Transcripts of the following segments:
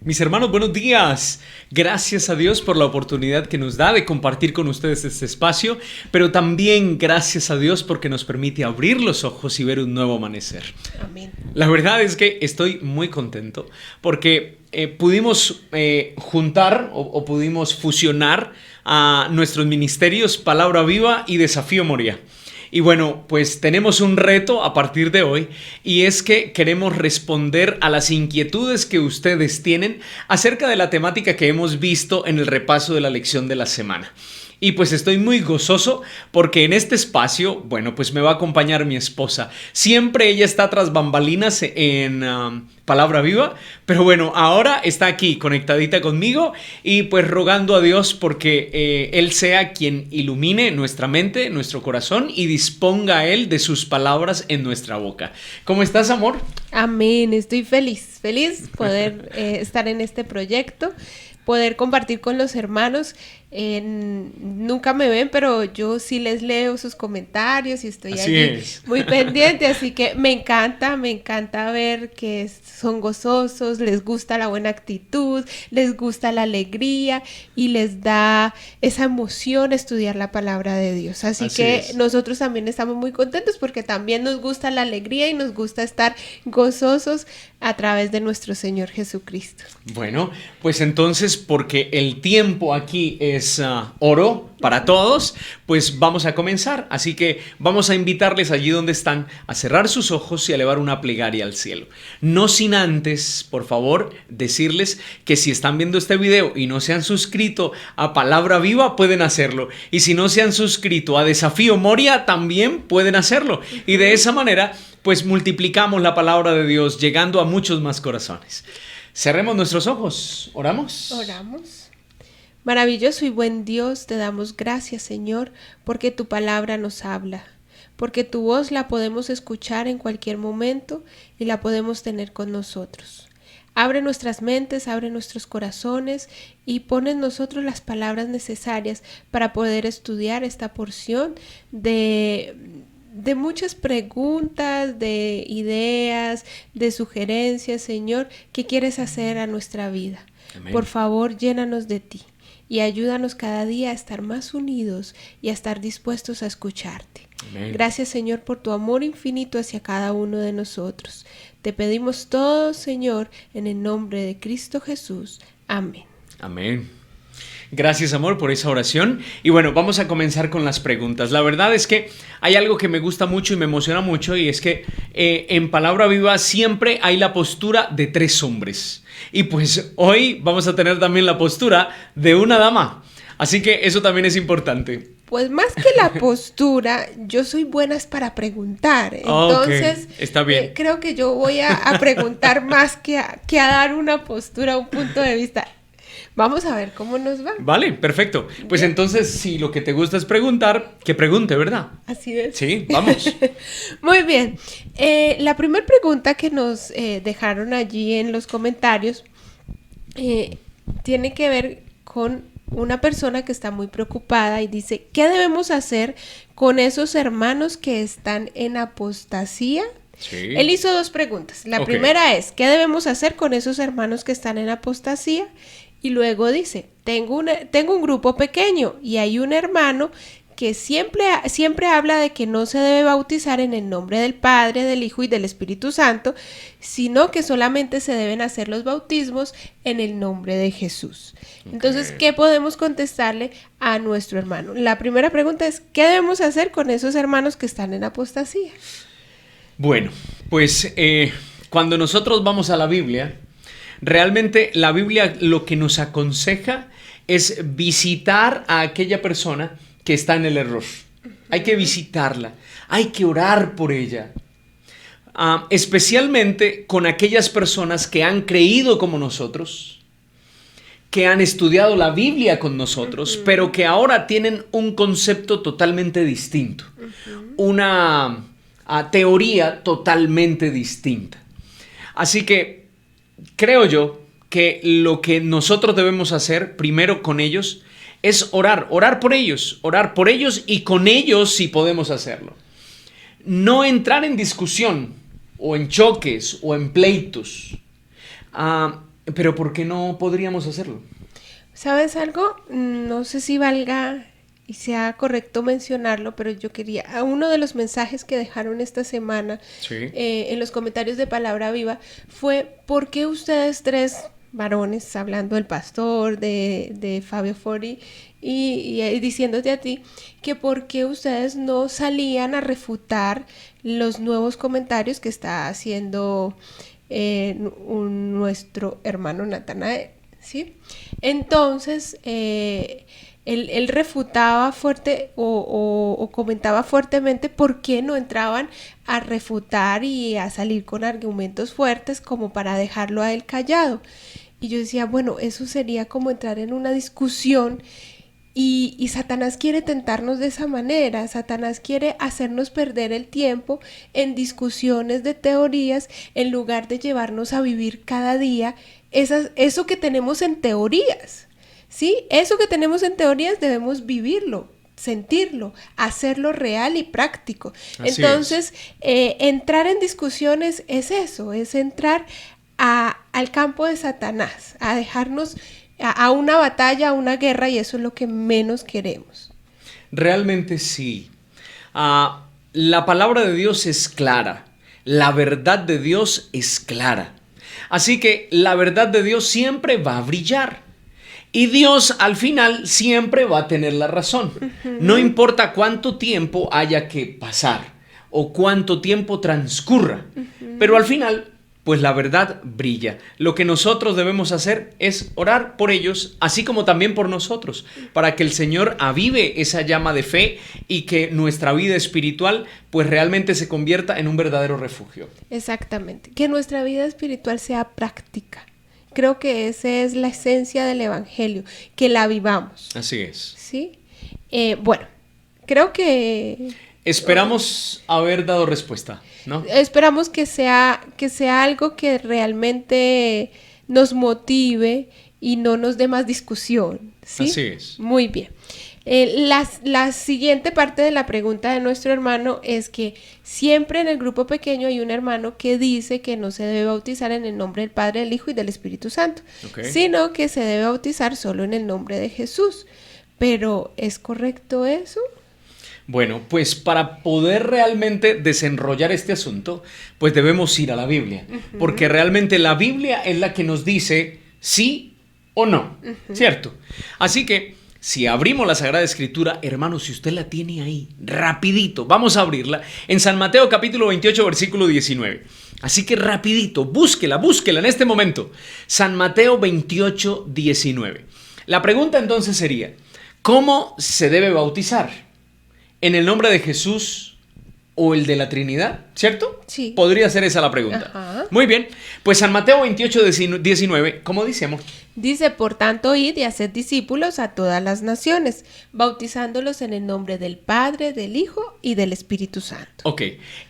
Mis hermanos, buenos días. Gracias a Dios por la oportunidad que nos da de compartir con ustedes este espacio, pero también gracias a Dios porque nos permite abrir los ojos y ver un nuevo amanecer. Amén. La verdad es que estoy muy contento porque pudimos juntar o pudimos fusionar a nuestros ministerios Palabra Viva y Desafío Moria. Y bueno, pues tenemos un reto a partir de hoy y es que queremos responder a las inquietudes que ustedes tienen acerca de la temática que hemos visto en el repaso de la lección de la semana. Y pues estoy muy gozoso porque en este espacio, bueno, pues me va a acompañar mi esposa. Siempre ella está tras bambalinas en Palabra Viva, pero bueno, ahora está aquí conectadita conmigo y pues rogando a Dios porque Él sea quien ilumine nuestra mente, nuestro corazón y disponga a Él de sus palabras en nuestra boca. ¿Cómo estás, amor? Amén, estoy feliz poder estar en este proyecto, poder compartir con los hermanos. Nunca me ven, pero yo sí les leo sus comentarios y estoy allí muy pendiente, así que me encanta ver que son gozosos, les gusta la buena actitud, les gusta la alegría y les da esa emoción estudiar la palabra de Dios. Así que nosotros también estamos muy contentos porque también nos gusta la alegría y nos gusta estar gozosos a través de nuestro Señor Jesucristo. Bueno, pues entonces, porque el tiempo aquí es oro para todos, pues vamos a comenzar. Así que vamos a invitarles allí donde están a cerrar sus ojos y a elevar una plegaria al cielo. No sin antes, por favor, decirles que si están viendo este video y no se han suscrito a Palabra Viva, pueden hacerlo. Y si no se han suscrito a Desafío Moria, también pueden hacerlo. Y de esa manera, pues multiplicamos la palabra de Dios, llegando a muchos más corazones. Cerremos nuestros ojos. ¿Oramos? Oramos. Maravilloso y buen Dios, te damos gracias, Señor, porque tu palabra nos habla, porque tu voz la podemos escuchar en cualquier momento y la podemos tener con nosotros. Abre nuestras mentes, abre nuestros corazones y pon en nosotros las palabras necesarias para poder estudiar esta porción de muchas preguntas, de ideas, de sugerencias, Señor, que quieres hacer a nuestra vida. Amén. Por favor, llénanos de ti y ayúdanos cada día a estar más unidos y a estar dispuestos a escucharte. Amén. Gracias, Señor, por tu amor infinito hacia cada uno de nosotros. Te pedimos todo, Señor, en el nombre de Cristo Jesús. Amén. Amén. Gracias, amor, por esa oración. Y bueno, vamos a comenzar con las preguntas. La verdad es que hay algo que me gusta mucho y me emociona mucho, y es que en Palabra Viva siempre hay la postura de tres hombres. Y pues hoy vamos a tener también la postura de una dama. Así que eso también es importante. Pues más que la postura, yo soy buena para preguntar. Entonces, okay, está bien. Creo que yo voy a preguntar más que a dar una postura, un punto de vista. Vamos a ver cómo nos va. Vale, perfecto. Pues bien. Entonces, si lo que te gusta es preguntar, que pregunte, ¿verdad? Así es. Sí, vamos. Muy bien. La primera pregunta que nos dejaron allí en los comentarios tiene que ver con una persona que está muy preocupada y dice, ¿qué debemos hacer con esos hermanos que están en apostasía? Sí. Él hizo dos preguntas. La primera es, ¿qué debemos hacer con esos hermanos que están en apostasía? Y luego dice, tengo un grupo pequeño y hay un hermano que siempre habla de que no se debe bautizar en el nombre del Padre, del Hijo y del Espíritu Santo, sino que solamente se deben hacer los bautismos en el nombre de Jesús. Entonces, ¿qué podemos contestarle a nuestro hermano? La primera pregunta es, ¿qué debemos hacer con esos hermanos que están en apostasía? Bueno, pues cuando nosotros vamos a la Biblia, realmente la Biblia lo que nos aconseja es visitar a aquella persona que está en el error. Hay que visitarla, hay que orar por ella. Especialmente con aquellas personas que han creído como nosotros, que han estudiado la Biblia con nosotros, pero que ahora tienen un concepto totalmente distinto, una teoría totalmente distinta. Así que creo yo que lo que nosotros debemos hacer primero con ellos es orar por ellos y con ellos si podemos hacerlo. No entrar en discusión o en choques o en pleitos. Pero ¿por qué no podríamos hacerlo? ¿Sabes algo? No sé si valga y sea correcto mencionarlo, pero yo quería, a uno de los mensajes que dejaron esta semana Sí. en los comentarios de Palabra Viva fue: ¿por qué ustedes tres varones, hablando del pastor, de Fabio Fori y diciéndote a ti, que por qué ustedes no salían a refutar los nuevos comentarios que está haciendo nuestro hermano Natanael? ¿Sí? Entonces, él refutaba fuerte o comentaba fuertemente por qué no entraban a refutar y a salir con argumentos fuertes como para dejarlo a él callado. Y yo decía, bueno, eso sería como entrar en una discusión y Satanás quiere tentarnos de esa manera. Satanás quiere hacernos perder el tiempo en discusiones de teorías en lugar de llevarnos a vivir cada día eso que tenemos en teorías. ¿Sí? Eso que tenemos en teorías debemos vivirlo, sentirlo, hacerlo real y práctico. Así Entonces, entrar en discusiones es eso, es entrar al campo de Satanás, a dejarnos a una batalla, a una guerra, y eso es lo que menos queremos. Realmente sí. La palabra de Dios es clara. La verdad de Dios es clara. Así que la verdad de Dios siempre va a brillar. Y Dios al final siempre va a tener la razón. No importa cuánto tiempo haya que pasar o cuánto tiempo transcurra. Pero al final, pues la verdad brilla. Lo que nosotros debemos hacer es orar por ellos, así como también por nosotros, para que el Señor avive esa llama de fe y que nuestra vida espiritual pues realmente se convierta en un verdadero refugio. Exactamente. Que nuestra vida espiritual sea práctica. Creo que esa es la esencia del Evangelio, que la vivamos. Así es. ¿Sí? Bueno, creo que... Esperamos haber dado respuesta, ¿no? Esperamos que sea algo que realmente nos motive y no nos dé más discusión, ¿sí? Así es. Muy bien. La siguiente parte de la pregunta de nuestro hermano es que siempre en el grupo pequeño hay un hermano que dice que no se debe bautizar en el nombre del Padre, del Hijo y del Espíritu Santo, sino que se debe bautizar solo en el nombre de Jesús. Pero, ¿es correcto eso? Bueno, pues para poder realmente desenrollar este asunto, pues debemos ir a la Biblia, porque realmente la Biblia es la que nos dice sí o no, ¿cierto? Así que si abrimos la Sagrada Escritura, hermanos, si usted la tiene ahí, rapidito, vamos a abrirla en San Mateo capítulo 28, versículo 19. Así que rapidito, búsquela en este momento. San Mateo 28, 19. La pregunta entonces sería, ¿cómo se debe bautizar? ¿En el nombre de Jesús o el de la Trinidad? ¿Cierto? Sí. Podría ser esa la pregunta. Ajá. Muy bien, pues San Mateo 28, 19, ¿cómo dice, amor? Dice, por tanto, id y haced discípulos a todas las naciones, bautizándolos en el nombre del Padre, del Hijo y del Espíritu Santo. Ok,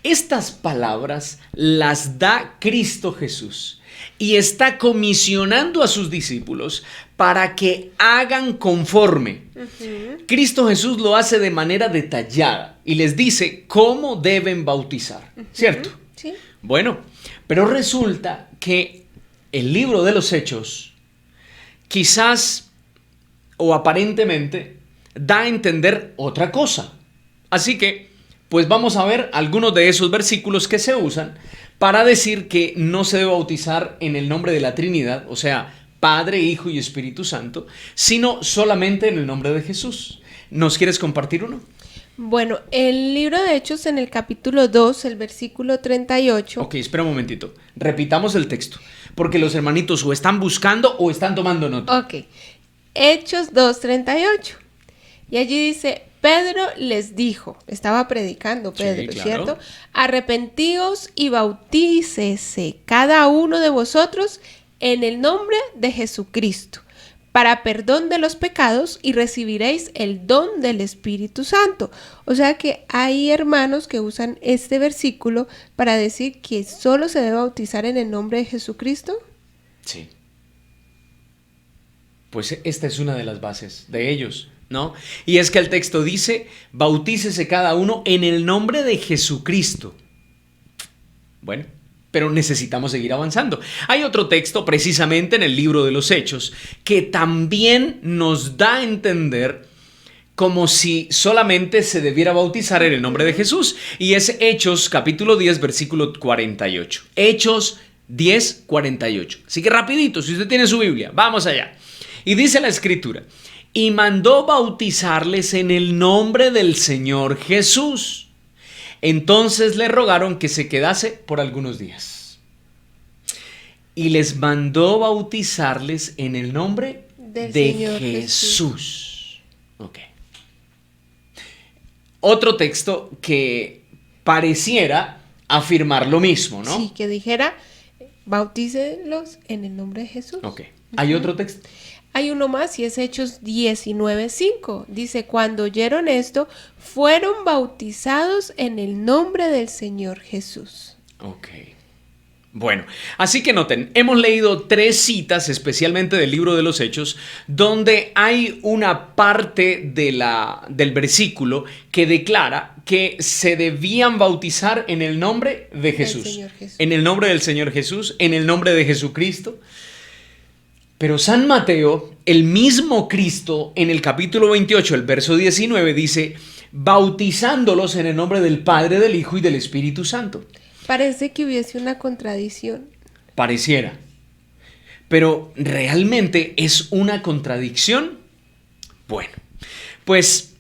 estas palabras las da Cristo Jesús y está comisionando a sus discípulos para que hagan conforme. Cristo Jesús lo hace de manera detallada y les dice cómo deben bautizar, ¿cierto? Sí. Bueno, pero resulta que el libro de los Hechos quizás o aparentemente da a entender otra cosa. Así que, pues vamos a ver algunos de esos versículos que se usan para decir que no se debe bautizar en el nombre de la Trinidad, o sea, Padre, Hijo y Espíritu Santo, sino solamente en el nombre de Jesús. ¿Nos quieres compartir uno? Bueno, el libro de Hechos en el capítulo 2, el versículo 38. Ok, espera un momentito. Repitamos el texto, porque los hermanitos o están buscando o están tomando nota. Ok, Hechos 2, 38. Y allí dice, Pedro les dijo, estaba predicando Pedro, Sí, claro. ¿cierto? Arrepentíos y bautícese cada uno de vosotros en el nombre de Jesucristo, para perdón de los pecados, y recibiréis el don del Espíritu Santo. O sea que hay hermanos que usan este versículo para decir que solo se debe bautizar en el nombre de Jesucristo. Sí. Pues esta es una de las bases de ellos, ¿no? Y es que el texto dice, bautícese cada uno en el nombre de Jesucristo. Bueno, pero necesitamos seguir avanzando. Hay otro texto precisamente en el libro de los Hechos que también nos da a entender como si solamente se debiera bautizar en el nombre de Jesús, y es Hechos capítulo 10 versículo 48. Hechos 10, 48. Así que rapidito, si usted tiene su Biblia, vamos allá. Y dice la Escritura: y mandó bautizarles en el nombre del Señor Jesús. Entonces le rogaron que se quedase por algunos días. Y les mandó bautizarles en el nombre Del de Señor Jesús. Ok. Otro texto que pareciera afirmar lo mismo, ¿no? Sí, que dijera, bautícelos en el nombre de Jesús. Ok. ¿Hay otro texto? Hay uno más y es Hechos 19:5. Dice, cuando oyeron esto, fueron bautizados en el nombre del Señor Jesús. Ok. Bueno, así que noten, hemos leído 3 citas, especialmente del libro de los Hechos, donde hay una parte del versículo que declara que se debían bautizar en el nombre de Jesús. En el nombre del Señor Jesús, en el nombre de Jesucristo. Pero San Mateo, el mismo Cristo, en el capítulo 28, el verso 19, dice, bautizándolos en el nombre del Padre, del Hijo y del Espíritu Santo. Parece que hubiese una contradicción. Pareciera. Pero ¿realmente es una contradicción? Bueno, pues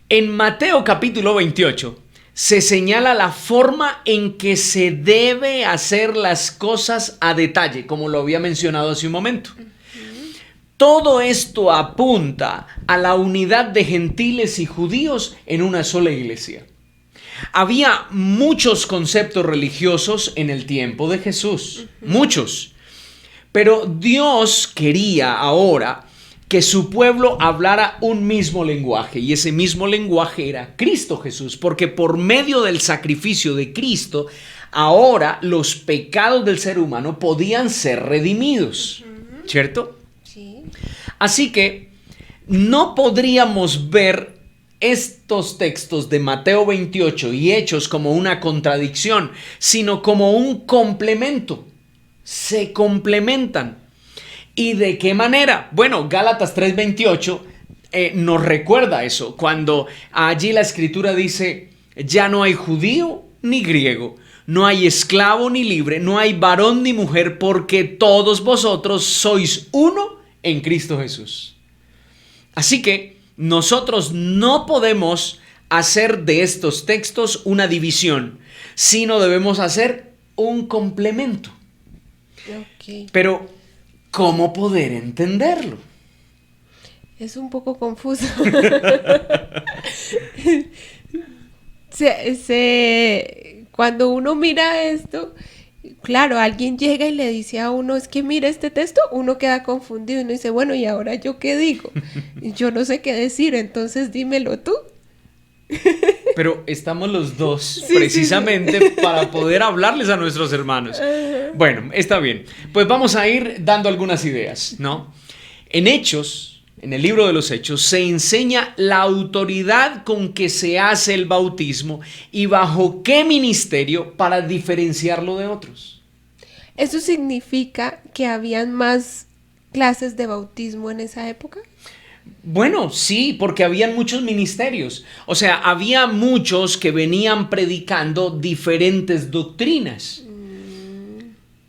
en Mateo capítulo 28 se señala la forma en que se debe hacer las cosas a detalle, como lo había mencionado hace un momento. Todo esto apunta a la unidad de gentiles y judíos en una sola iglesia. Había muchos conceptos religiosos en el tiempo de Jesús, muchos. Pero Dios quería ahora que su pueblo hablara un mismo lenguaje, y ese mismo lenguaje era Cristo Jesús, porque por medio del sacrificio de Cristo, ahora los pecados del ser humano podían ser redimidos, ¿cierto? Sí. Así que no podríamos ver estos textos de Mateo 28 y Hechos como una contradicción, sino como un complemento. Se complementan. ¿Y de qué manera? Bueno, Gálatas 3:28 nos recuerda eso, cuando allí la Escritura dice, ya no hay judío ni griego, no hay esclavo ni libre, no hay varón ni mujer, porque todos vosotros sois uno en Cristo Jesús. Así que nosotros no podemos hacer de estos textos una división, sino debemos hacer un complemento. Ok. Pero, ¿cómo poder entenderlo? Es un poco confuso. Cuando uno mira esto, claro, alguien llega y le dice a uno, es que mira este texto, uno queda confundido y uno dice, bueno, ¿y ahora yo qué digo? Yo no sé qué decir, entonces dímelo tú. Pero estamos los dos precisamente para poder hablarles a nuestros hermanos. Bueno, está bien. Pues vamos a ir dando algunas ideas, ¿no? En Hechos, en el libro de los Hechos, se enseña la autoridad con que se hace el bautismo y bajo qué ministerio para diferenciarlo de otros. ¿Eso significa que habían más clases de bautismo en esa época? Bueno, sí, porque habían muchos ministerios. O sea, había muchos que venían predicando diferentes doctrinas.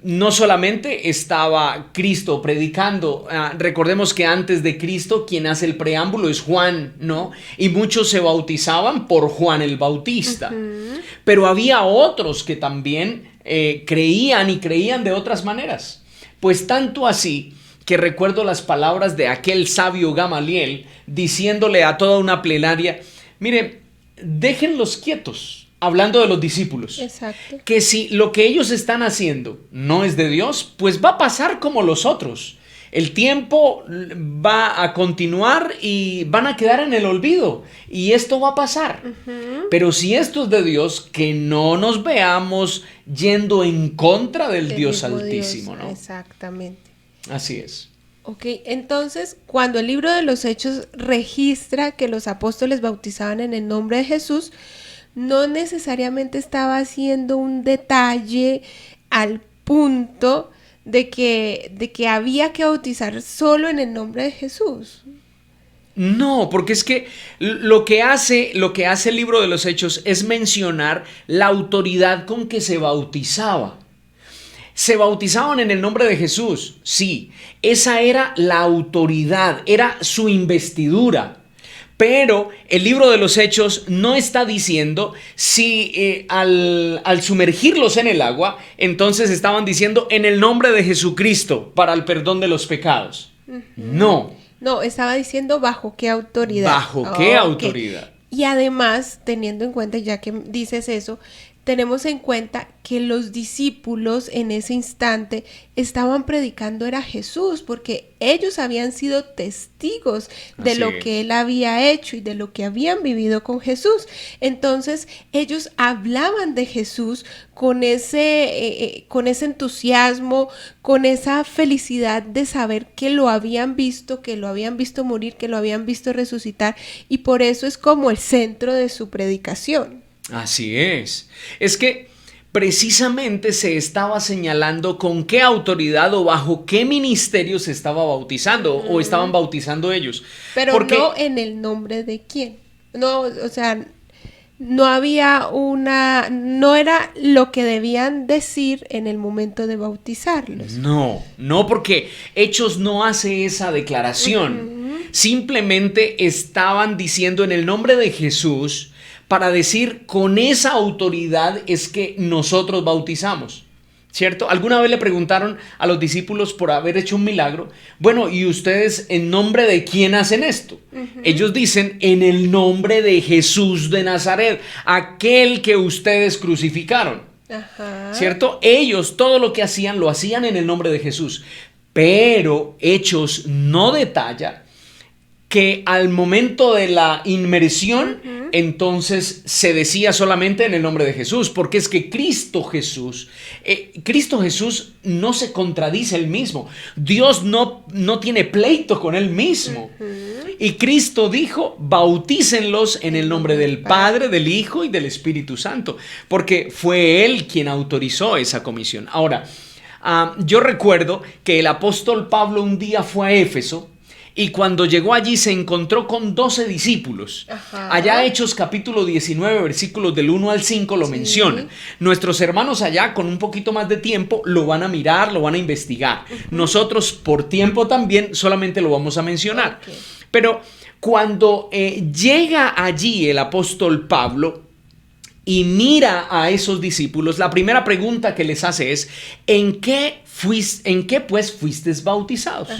No solamente estaba Cristo predicando, recordemos que antes de Cristo quien hace el preámbulo es Juan, ¿no? Y muchos se bautizaban por Juan el Bautista. Pero había otros que también creían y creían de otras maneras. Pues tanto así que recuerdo las palabras de aquel sabio Gamaliel diciéndole a toda una plenaria, mire, déjenlos quietos, hablando de los discípulos. Exacto. Que si lo que ellos están haciendo no es de Dios, pues va a pasar como los otros. El tiempo va a continuar y van a quedar en el olvido. Y esto va a pasar. Pero si esto es de Dios, que no nos veamos yendo en contra del Dios Altísimo, ¿no? Exactamente. Así es. Ok, entonces, cuando el libro de los Hechos registra que los apóstoles bautizaban en el nombre de Jesús, no necesariamente estaba haciendo un detalle al punto de que había que bautizar solo en el nombre de Jesús. No, porque es que lo que hace el libro de los Hechos es mencionar la autoridad con que se bautizaba. Se bautizaban en el nombre de Jesús, sí, esa era la autoridad, era su investidura. Pero el libro de los Hechos no está diciendo si al sumergirlos en el agua, entonces estaban diciendo en el nombre de Jesucristo para el perdón de los pecados. No. No, estaba diciendo bajo qué autoridad. ¿Bajo qué autoridad? Y además, teniendo en cuenta, ya que dices eso, tenemos en cuenta que los discípulos en ese instante estaban predicando era Jesús, porque ellos habían sido testigos de lo que él había hecho y de lo que habían vivido con Jesús. Entonces, ellos hablaban de Jesús con ese entusiasmo, con esa felicidad de saber que lo habían visto morir, que lo habían visto resucitar, y por eso es como el centro de su predicación. Así es. Es que precisamente se estaba señalando con qué autoridad o bajo qué ministerio se estaba bautizando o estaban bautizando ellos. Pero porque no en el nombre de quién. No, o sea, no había no era lo que debían decir en el momento de bautizarlos. No, porque Hechos no hace esa declaración. Simplemente estaban diciendo en el nombre de Jesús, para decir con esa autoridad es que nosotros bautizamos, ¿cierto? Alguna vez le preguntaron a los discípulos por haber hecho un milagro, bueno, ¿y ustedes en nombre de quién hacen esto? Ellos dicen en el nombre de Jesús de Nazaret, aquel que ustedes crucificaron, ¿cierto? Ellos todo lo que hacían lo hacían en el nombre de Jesús, pero Hechos no detalla que al momento de la inmersión, entonces se decía solamente en el nombre de Jesús, porque es que Cristo Jesús no se contradice él mismo. Dios no tiene pleito con él mismo. Y Cristo dijo, bautícenlos en el nombre del Padre, del Hijo y del Espíritu Santo, porque fue él quien autorizó esa comisión. Ahora, yo recuerdo que el apóstol Pablo un día fue a Éfeso, y cuando llegó allí se encontró con 12 discípulos. Allá Hechos capítulo 19, versículos del 1 al 5 lo mencionan. Nuestros hermanos allá con un poquito más de tiempo lo van a mirar, lo van a investigar. Nosotros por tiempo también solamente lo vamos a mencionar. Pero cuando llega allí el apóstol Pablo y mira a esos discípulos, la primera pregunta que les hace es, ¿en qué pues fuisteis bautizados?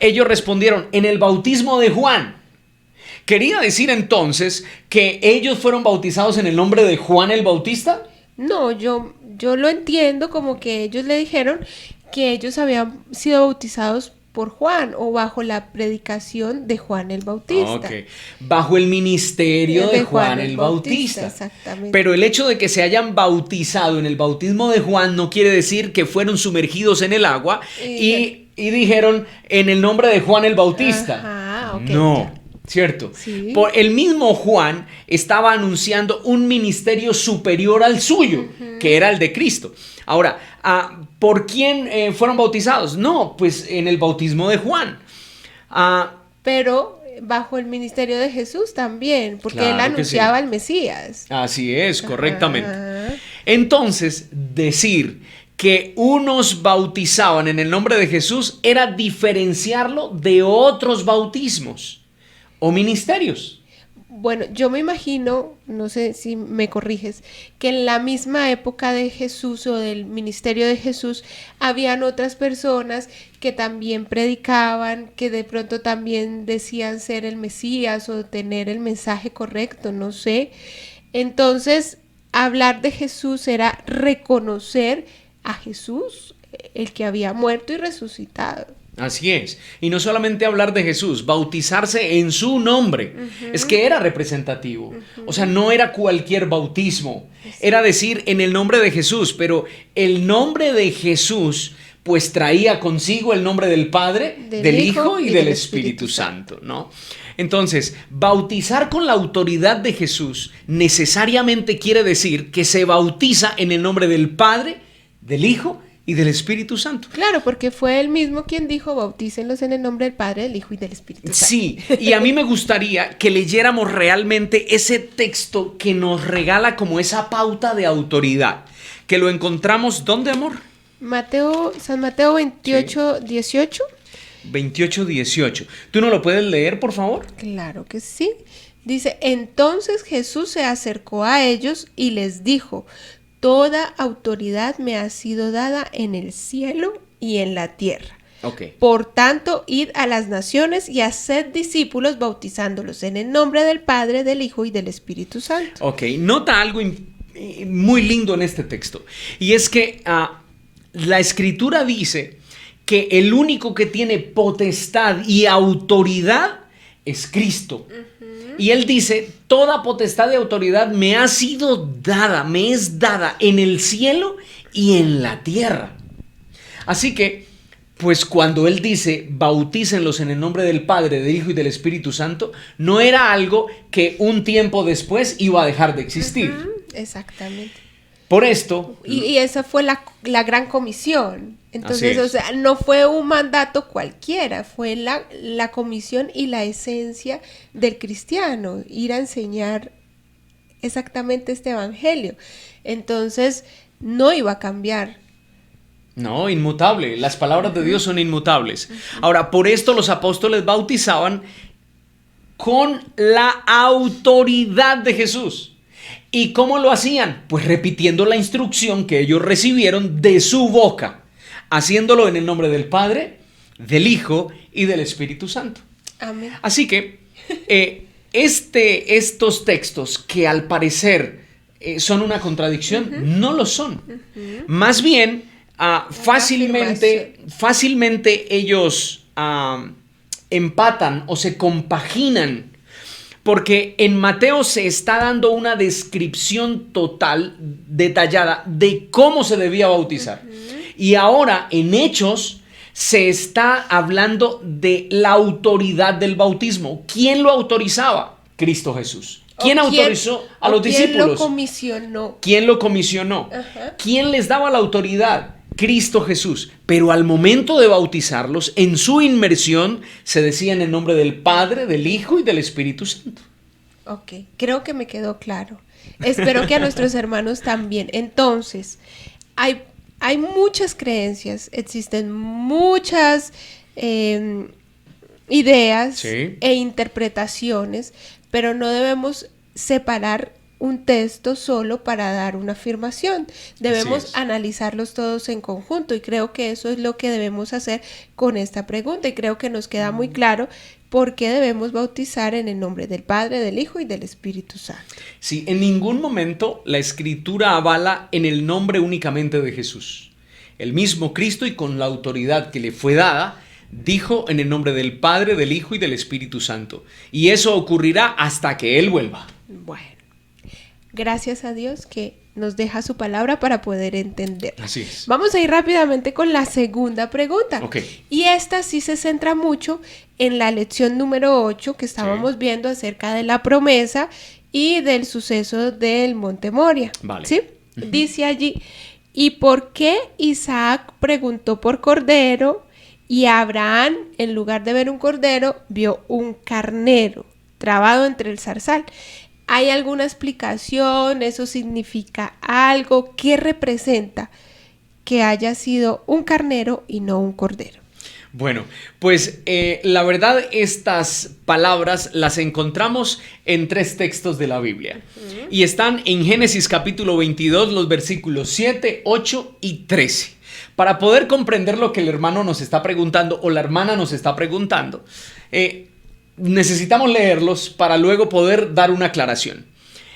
Ellos respondieron, en el bautismo de Juan. ¿Quería decir entonces que ellos fueron bautizados en el nombre de Juan el Bautista? No, yo lo entiendo como que ellos le dijeron que ellos habían sido bautizados por Juan o bajo la predicación de Juan el Bautista. Bajo el ministerio de Juan el Bautista. Exactamente. Pero el hecho de que se hayan bautizado en el bautismo de Juan no quiere decir que fueron sumergidos en el agua y dijeron en el nombre de Juan el Bautista. No. ¿Cierto? Sí. Por el mismo Juan estaba anunciando un ministerio superior al suyo, que era el de Cristo. Ahora, ¿por quién fueron bautizados? No, pues en el bautismo de Juan. Pero bajo el ministerio de Jesús también, porque claro él anunciaba al Mesías. Así es, correctamente. Entonces, decir que unos bautizaban en el nombre de Jesús era diferenciarlo de otros bautismos o ministerios. Bueno, yo me imagino, no sé si me corriges, que en la misma época de Jesús o del ministerio de Jesús habían otras personas que también predicaban, que de pronto también decían ser el Mesías o tener el mensaje correcto, no sé. Entonces, hablar de Jesús era reconocer a Jesús, el que había muerto y resucitado. Así es. Y no solamente hablar de Jesús, bautizarse en su nombre. Es que era representativo. O sea, no era cualquier bautismo. Era decir en el nombre de Jesús, pero el nombre de Jesús pues traía consigo el nombre del Padre, del Hijo y del Espíritu Santo, ¿no? Entonces, bautizar con la autoridad de Jesús necesariamente quiere decir que se bautiza en el nombre del Padre, del Hijo y del Espíritu Santo. Claro, porque fue él mismo quien dijo, bautícenlos en el nombre del Padre, del Hijo y del Espíritu Santo. Sí, y a mí me gustaría que leyéramos realmente ese texto que nos regala como esa pauta de autoridad, que lo encontramos, ¿dónde, amor? San Mateo 28, sí. 18. 28, 18. ¿Tú no lo puedes leer, por favor? Claro que sí. Dice, entonces Jesús se acercó a ellos y les dijo, toda autoridad me ha sido dada en el cielo y en la tierra. Okay. Por tanto, id a las naciones y haced discípulos bautizándolos en el nombre del Padre, del Hijo y del Espíritu Santo. Ok, nota algo muy lindo en este texto. Y es que la Escritura dice que el único que tiene potestad y autoridad es Cristo. Y Él dice, toda potestad y autoridad me ha sido dada, me es dada en el cielo y en la tierra. Así que, pues cuando Él dice, bautícenlos en el nombre del Padre, del Hijo y del Espíritu Santo, no era algo que un tiempo después iba a dejar de existir. Exactamente. Por esto... Y esa fue la gran comisión. Entonces, o sea, no fue un mandato cualquiera, fue la comisión y la esencia del cristiano, ir a enseñar exactamente este evangelio. Entonces, no iba a cambiar. No, inmutable. Las palabras de Dios son inmutables. Ahora, por esto los apóstoles bautizaban con la autoridad de Jesús. ¿Y cómo lo hacían? Pues repitiendo la instrucción que ellos recibieron de su boca, haciéndolo en el nombre del Padre, del Hijo y del Espíritu Santo. Amén. Así que estos textos que al parecer son una contradicción, no lo son. Más bien, fácilmente ellos empatan o se compaginan, porque en Mateo se está dando una descripción total, detallada, de cómo se debía bautizar. Y ahora en Hechos se está hablando de la autoridad del bautismo. ¿Quién lo autorizaba? Cristo Jesús. ¿Quién autorizó a los discípulos? ¿Quién lo comisionó? ¿Quién lo comisionó? Ajá. ¿Quién les daba la autoridad? Cristo Jesús. Pero al momento de bautizarlos, en su inmersión, se decía en el nombre del Padre, del Hijo y del Espíritu Santo. Ok, creo que me quedó claro. Espero que a nuestros hermanos también. Entonces, hay muchas creencias, existen muchas ideas e interpretaciones, pero no debemos separar un texto solo para dar una afirmación. Debemos analizarlos todos en conjunto y creo que eso es lo que debemos hacer con esta pregunta y creo que nos queda muy claro por qué debemos bautizar en el nombre del Padre, del Hijo y del Espíritu Santo. Sí, en ningún momento la Escritura avala en el nombre únicamente de Jesús. El mismo Cristo, y con la autoridad que le fue dada, dijo en el nombre del Padre, del Hijo y del Espíritu Santo. Y eso ocurrirá hasta que Él vuelva. Bueno, gracias a Dios que nos deja su palabra para poder entender. Así es. Vamos a ir rápidamente con la segunda pregunta. Okay. Y esta sí se centra mucho en la lección número 8 que estábamos viendo acerca de la promesa y del suceso del Monte Moria. Vale. ¿Sí? Dice allí, ¿y por qué Isaac preguntó por cordero y Abraham, en lugar de ver un cordero, vio un carnero trabado entre el zarzal? ¿Hay alguna explicación? ¿Eso significa algo? ¿Qué representa que haya sido un carnero y no un cordero? Bueno, pues la verdad estas palabras las encontramos en 3 textos de la Biblia. Y están en Génesis capítulo 22, los versículos 7, 8 y 13. Para poder comprender lo que el hermano nos está preguntando o la hermana nos está preguntando, necesitamos leerlos para luego poder dar una aclaración.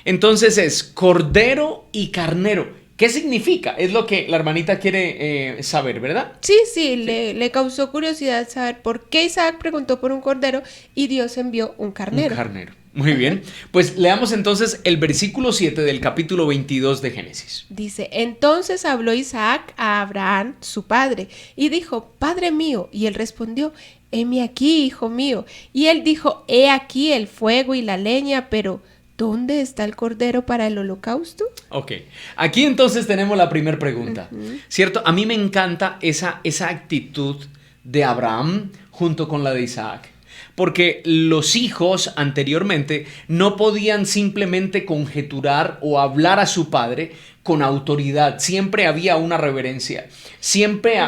Entonces es cordero y carnero. ¿Qué significa? Es lo que la hermanita quiere saber, ¿verdad? Sí. Le causó curiosidad saber por qué Isaac preguntó por un cordero y Dios envió un carnero. Un carnero. Muy bien. Pues leamos entonces el versículo 7 del capítulo 22 de Génesis. Dice, entonces habló Isaac a Abraham, su padre, y dijo, Padre mío. Y él respondió, heme aquí, hijo mío. Y él dijo, he aquí el fuego y la leña, pero ¿dónde está el cordero para el holocausto? Ok, aquí entonces tenemos la primera pregunta, ¿cierto? A mí me encanta esa actitud de Abraham junto con la de Isaac, porque los hijos anteriormente no podían simplemente conjeturar o hablar a su padre con autoridad, siempre había una reverencia, siempre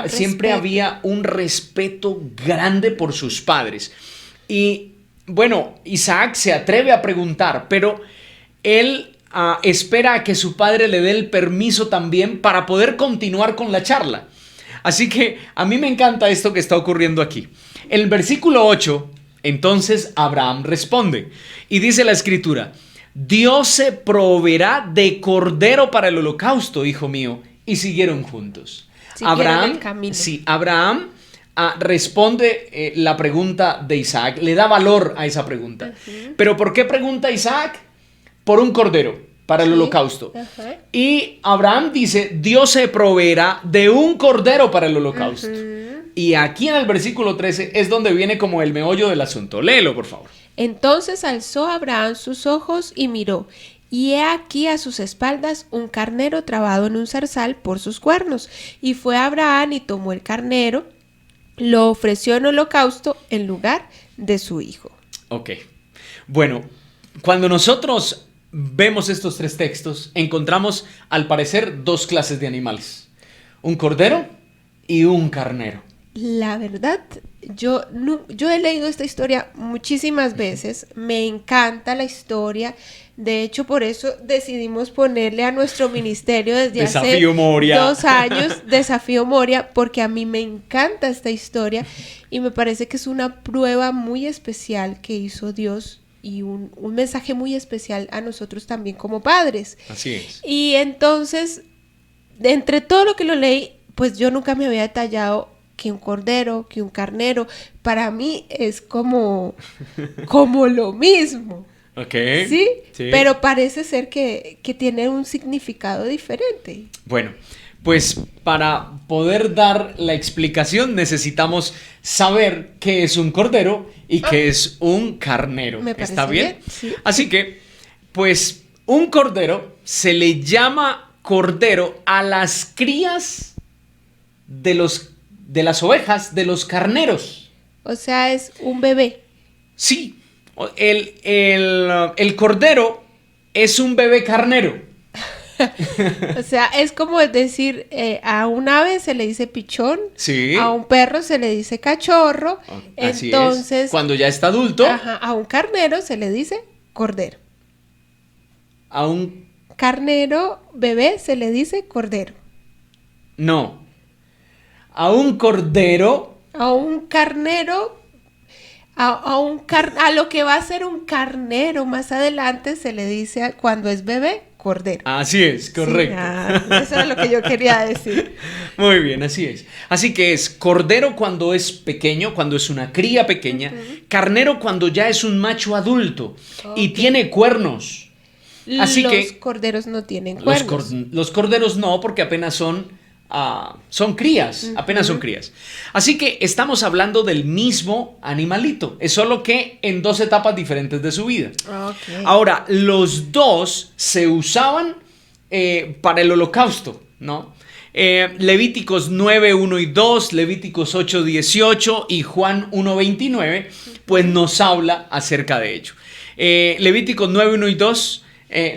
había un respeto grande por sus padres. Y bueno, Isaac se atreve a preguntar, pero él espera a que su padre le dé el permiso también para poder continuar con la charla. Así que a mí me encanta esto que está ocurriendo aquí. En el versículo 8, entonces Abraham responde y dice la escritura: Dios se proveerá de cordero para el holocausto, hijo mío. Y siguieron juntos. Abraham responde la pregunta de Isaac, le da valor a esa pregunta. ¿Pero por qué pregunta Isaac? Por un cordero para el holocausto. Y Abraham dice: Dios se proveerá de un cordero para el holocausto. Y aquí en el versículo 13 es donde viene como el meollo del asunto. Léelo, por favor. Entonces alzó Abraham sus ojos y miró, y he aquí a sus espaldas un carnero trabado en un zarzal por sus cuernos. Y fue Abraham y tomó el carnero, lo ofreció en holocausto en lugar de su hijo. Ok. Bueno, cuando nosotros vemos estos tres textos, encontramos al parecer dos clases de animales: un cordero y un carnero. La verdad, yo he leído esta historia muchísimas veces, me encanta la historia, de hecho por eso decidimos ponerle a nuestro ministerio desde Desafío hace Moria. 2 años, Desafío Moria, porque a mí me encanta esta historia y me parece que es una prueba muy especial que hizo Dios y un mensaje muy especial a nosotros también como padres. Así es. Y entonces, de entre todo lo que lo leí, pues yo nunca me había detallado que un cordero, que un carnero, para mí es como lo mismo. Ok. ¿Sí? Pero parece ser que tiene un significado diferente. Bueno, pues para poder dar la explicación necesitamos saber qué es un cordero y qué es un carnero. Me parece ¿Está bien? Sí. Así que, pues, un cordero se le llama cordero a las crías de las ovejas, de los carneros. O sea, es un bebé. Sí, el cordero es un bebé carnero. O sea, es como decir, a un ave se le dice pichón, Sí. a un perro se le dice cachorro, Así entonces, es. Cuando ya está adulto, a un carnero se le dice cordero. a un... Carnero bebé se le dice cordero. No. A un cordero... A un carnero, a lo que va a ser un carnero más adelante se le dice cuando es bebé, cordero. Así es, correcto. Sí, eso era lo que yo quería decir. Muy bien, así es. Así que es cordero cuando es pequeño, cuando es una cría pequeña, carnero cuando ya es un macho adulto y tiene cuernos. Así Los corderos no tienen cuernos. Los corderos no, porque apenas son crías, apenas son crías. Así que estamos hablando del mismo animalito, es solo que en dos etapas diferentes de su vida. Okay. Ahora, los dos se usaban para el holocausto, ¿no? Levíticos 9, 1 y 2, Levíticos 8, 18 y Juan 1, 29, pues nos habla acerca de ello. Levíticos 9, 1 y 2,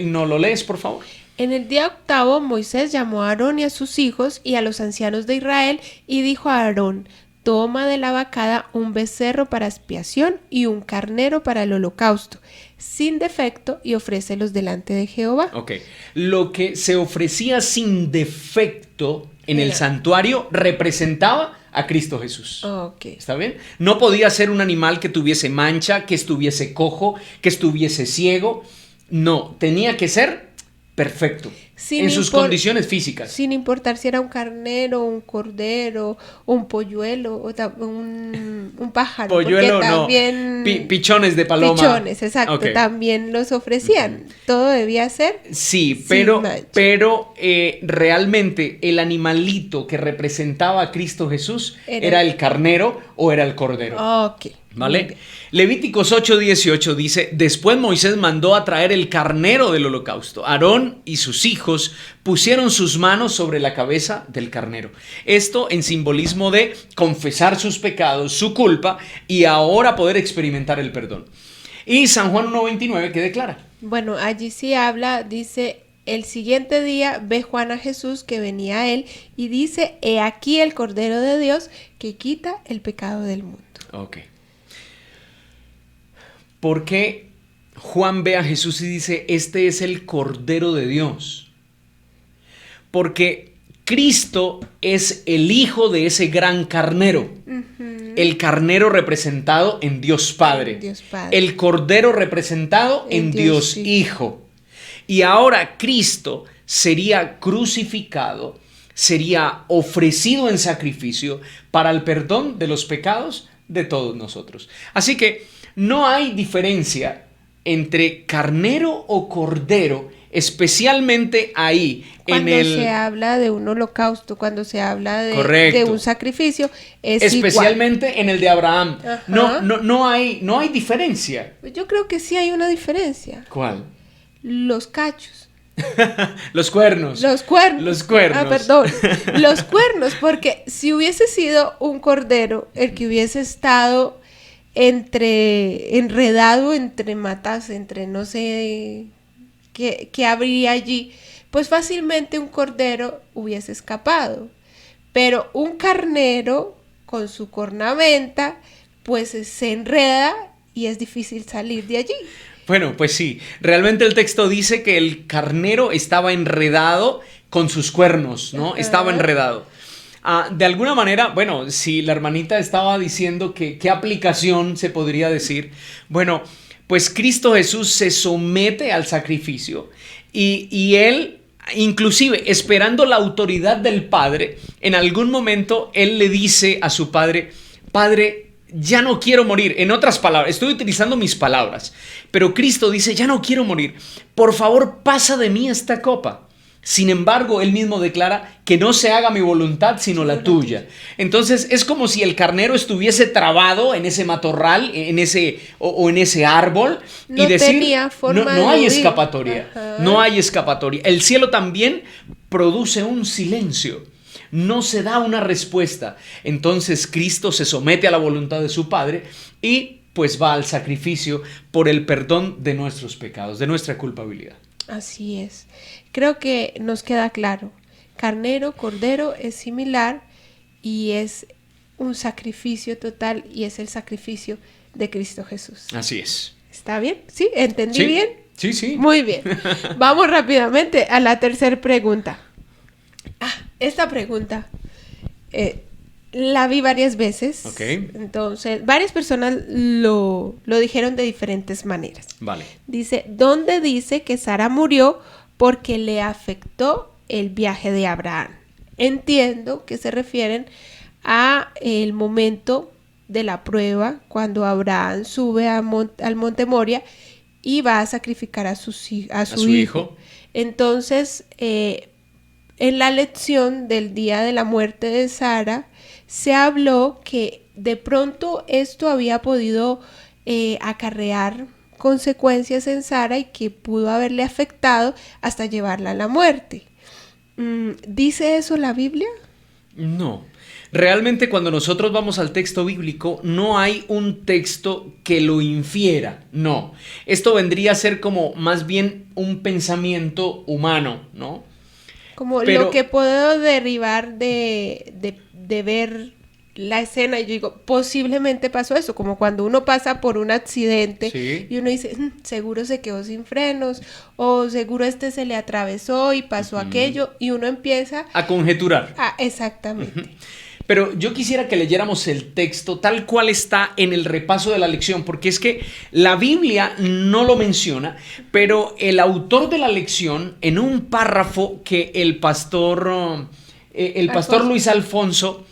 ¿no lo lees, por favor? En el día octavo, Moisés llamó a Aarón y a sus hijos y a los ancianos de Israel y dijo a Aarón: toma de la vacada un becerro para expiación y un carnero para el holocausto, sin defecto, y ofrécelos delante de Jehová. Ok, lo que se ofrecía sin defecto en el santuario representaba a Cristo Jesús. Okay. ¿Está bien? No podía ser un animal que tuviese mancha, que estuviese cojo, que estuviese ciego. No, tenía que ser perfecto en sus condiciones físicas. Sin importar si era un carnero, un cordero, un polluelo, un pájaro. Polluelo porque también no, pichones de paloma. Pichones, exacto, Okay. También los ofrecían. Todo debía ser. Sí, pero realmente el animalito que representaba a Cristo Jesús era el carnero o era el cordero. Ok. ¿Vale? Levíticos 8:18 dice: después Moisés mandó a traer el carnero del holocausto. Aarón y sus hijos pusieron sus manos sobre la cabeza del carnero. Esto en simbolismo de confesar sus pecados, su culpa, y ahora poder experimentar el perdón. Y San Juan 1:29, ¿qué declara? Bueno, allí sí habla, dice: el siguiente día ve Juan a Jesús que venía a él y dice: he aquí el Cordero de Dios que quita el pecado del mundo. Ok. ¿Por qué Juan ve a Jesús y dice: este es el Cordero de Dios? Porque Cristo es el hijo de ese gran carnero. El carnero representado en Dios Padre. El Cordero representado en Dios Hijo. Y ahora Cristo sería crucificado, sería ofrecido en sacrificio para el perdón de los pecados de todos nosotros. Así que no hay diferencia entre carnero o cordero, especialmente ahí. Cuando se habla de un holocausto, cuando se habla de un sacrificio, es especialmente igual. En el de Abraham. Ajá. No hay diferencia. Yo creo que sí hay una diferencia. ¿Cuál? Los cachos. Los cuernos. Los cuernos. Los cuernos. Ah, perdón. Los cuernos, porque si hubiese sido un cordero el que hubiese estado enredado entre matas, entre no sé qué habría allí, pues fácilmente un cordero hubiese escapado. Pero un carnero con su cornamenta, pues se enreda y es difícil salir de allí. Bueno, pues sí, realmente el texto dice que el carnero estaba enredado con sus cuernos, ¿no? Estaba enredado. De alguna manera, bueno, si la hermanita estaba diciendo que qué aplicación se podría decir, bueno, pues Cristo Jesús se somete al sacrificio y él, inclusive esperando la autoridad del Padre, en algún momento él le dice a su Padre: Padre, ya no quiero morir. En otras palabras, estoy utilizando mis palabras, pero Cristo dice: ya no quiero morir, por favor pasa de mí esta copa. Sin embargo, él mismo declara: que no se haga mi voluntad sino la tuya. Entonces es como si el carnero estuviese trabado en ese matorral, en ese árbol, no y decir: tenía forma no hay de huir. escapatoria. Ajá. No hay escapatoria. El cielo también produce un silencio. No se da una respuesta. Entonces Cristo se somete a la voluntad de su Padre y pues va al sacrificio por el perdón de nuestros pecados, de nuestra culpabilidad. Así es. Creo que nos queda claro. Carnero, cordero es similar y es un sacrificio total y es el sacrificio de Cristo Jesús. Así es. ¿Está bien? ¿Sí? ¿Entendí bien? Sí, sí. Muy bien. Vamos rápidamente a la tercera pregunta. Esta pregunta la vi varias veces. Ok. Entonces, varias personas lo dijeron de diferentes maneras. Vale. Dice: ¿dónde dice que Sara murió porque le afectó el viaje de Abraham? Entiendo que se refieren a el momento de la prueba, cuando Abraham sube al monte Moria y va a sacrificar a su hijo. Entonces, en la lección del día de la muerte de Sara, se habló que de pronto esto había podido acarrear consecuencias en Sara y que pudo haberle afectado hasta llevarla a la muerte. ¿Dice eso la Biblia? No. Realmente cuando nosotros vamos al texto bíblico no hay un texto que lo infiera, no. Esto vendría a ser como más bien un pensamiento humano, ¿no? Como lo que puedo derivar de ver la escena y yo digo, posiblemente pasó eso, como cuando uno pasa por un accidente, sí, y uno dice, seguro se quedó sin frenos, o seguro se le atravesó y pasó aquello, y uno empieza a conjeturar. Exactamente. Pero yo quisiera que leyéramos el texto tal cual está en el repaso de la lección, porque es que la Biblia no lo menciona, pero el autor de la lección, en un párrafo que el pastor Luis Alfonso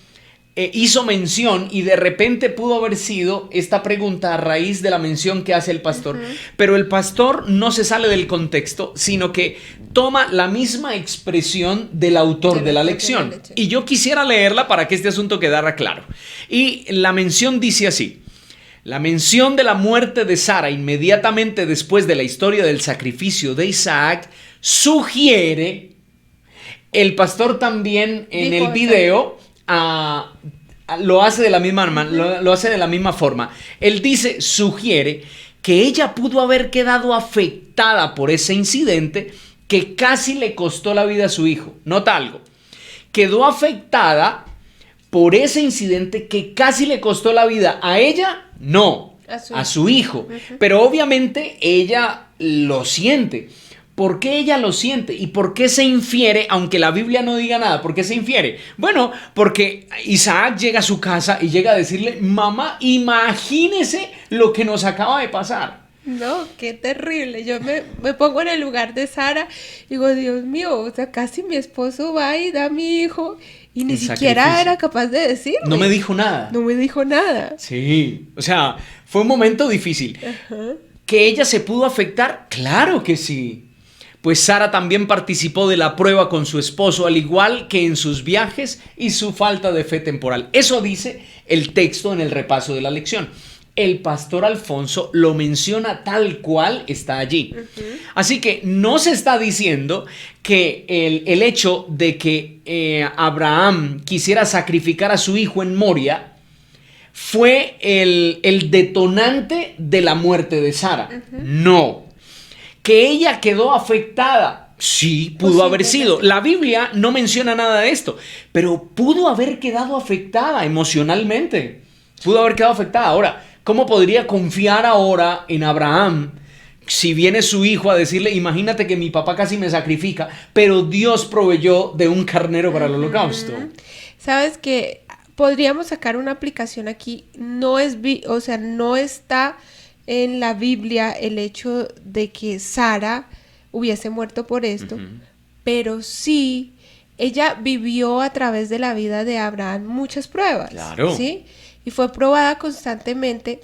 hizo mención, y de repente pudo haber sido esta pregunta a raíz de la mención que hace el pastor, pero el pastor no se sale del contexto, sino que toma la misma expresión del autor de la lección. Y yo quisiera leerla para que este asunto quedara claro. Y la mención dice así: La mención de la muerte de Sara inmediatamente después de la historia del sacrificio de Isaac sugiere, el pastor también en Dijo, el video lo hace de la misma, lo hace de la misma forma. Él dice, sugiere que ella pudo haber quedado afectada por ese incidente que casi le costó la vida a su hijo. Nota algo, quedó afectada por ese incidente que casi le costó la vida a ella, no, a su hijo. Pero obviamente ella lo siente. ¿Por qué ella lo siente? ¿Y por qué se infiere, aunque la Biblia no diga nada? ¿Por qué se infiere? Bueno, porque Isaac llega a su casa y llega a decirle, mamá, imagínese lo que nos acaba de pasar. No, qué terrible. Yo me pongo en el lugar de Sara y digo, Dios mío, o sea, casi mi esposo va y da a mi hijo y ni siquiera era capaz de decirme. No me dijo nada. No me dijo nada. Sí, o sea, fue un momento difícil. Ajá. ¿Que ella se pudo afectar? Claro que sí. Pues Sara también participó de la prueba con su esposo, al igual que en sus viajes y su falta de fe temporal. Eso dice el texto en el repaso de la lección. El pastor Alfonso lo menciona tal cual está allí. Así que no se está diciendo que el hecho de que Abraham quisiera sacrificar a su hijo en Moria fue el detonante de la muerte de Sara. No. ¿Que ella quedó afectada? Sí, pudo haber sido. La Biblia no menciona nada de esto, pero pudo haber quedado afectada emocionalmente. Pudo haber quedado afectada. Ahora, ¿cómo podría confiar ahora en Abraham si viene su hijo a decirle, imagínate que mi papá casi me sacrifica, pero Dios proveyó de un carnero para el holocausto? ¿Sabes que podríamos sacar una aplicación aquí? No está en la Biblia el hecho de que Sara hubiese muerto por esto, pero sí, ella vivió a través de la vida de Abraham muchas pruebas, claro, ¿sí? Y fue probada constantemente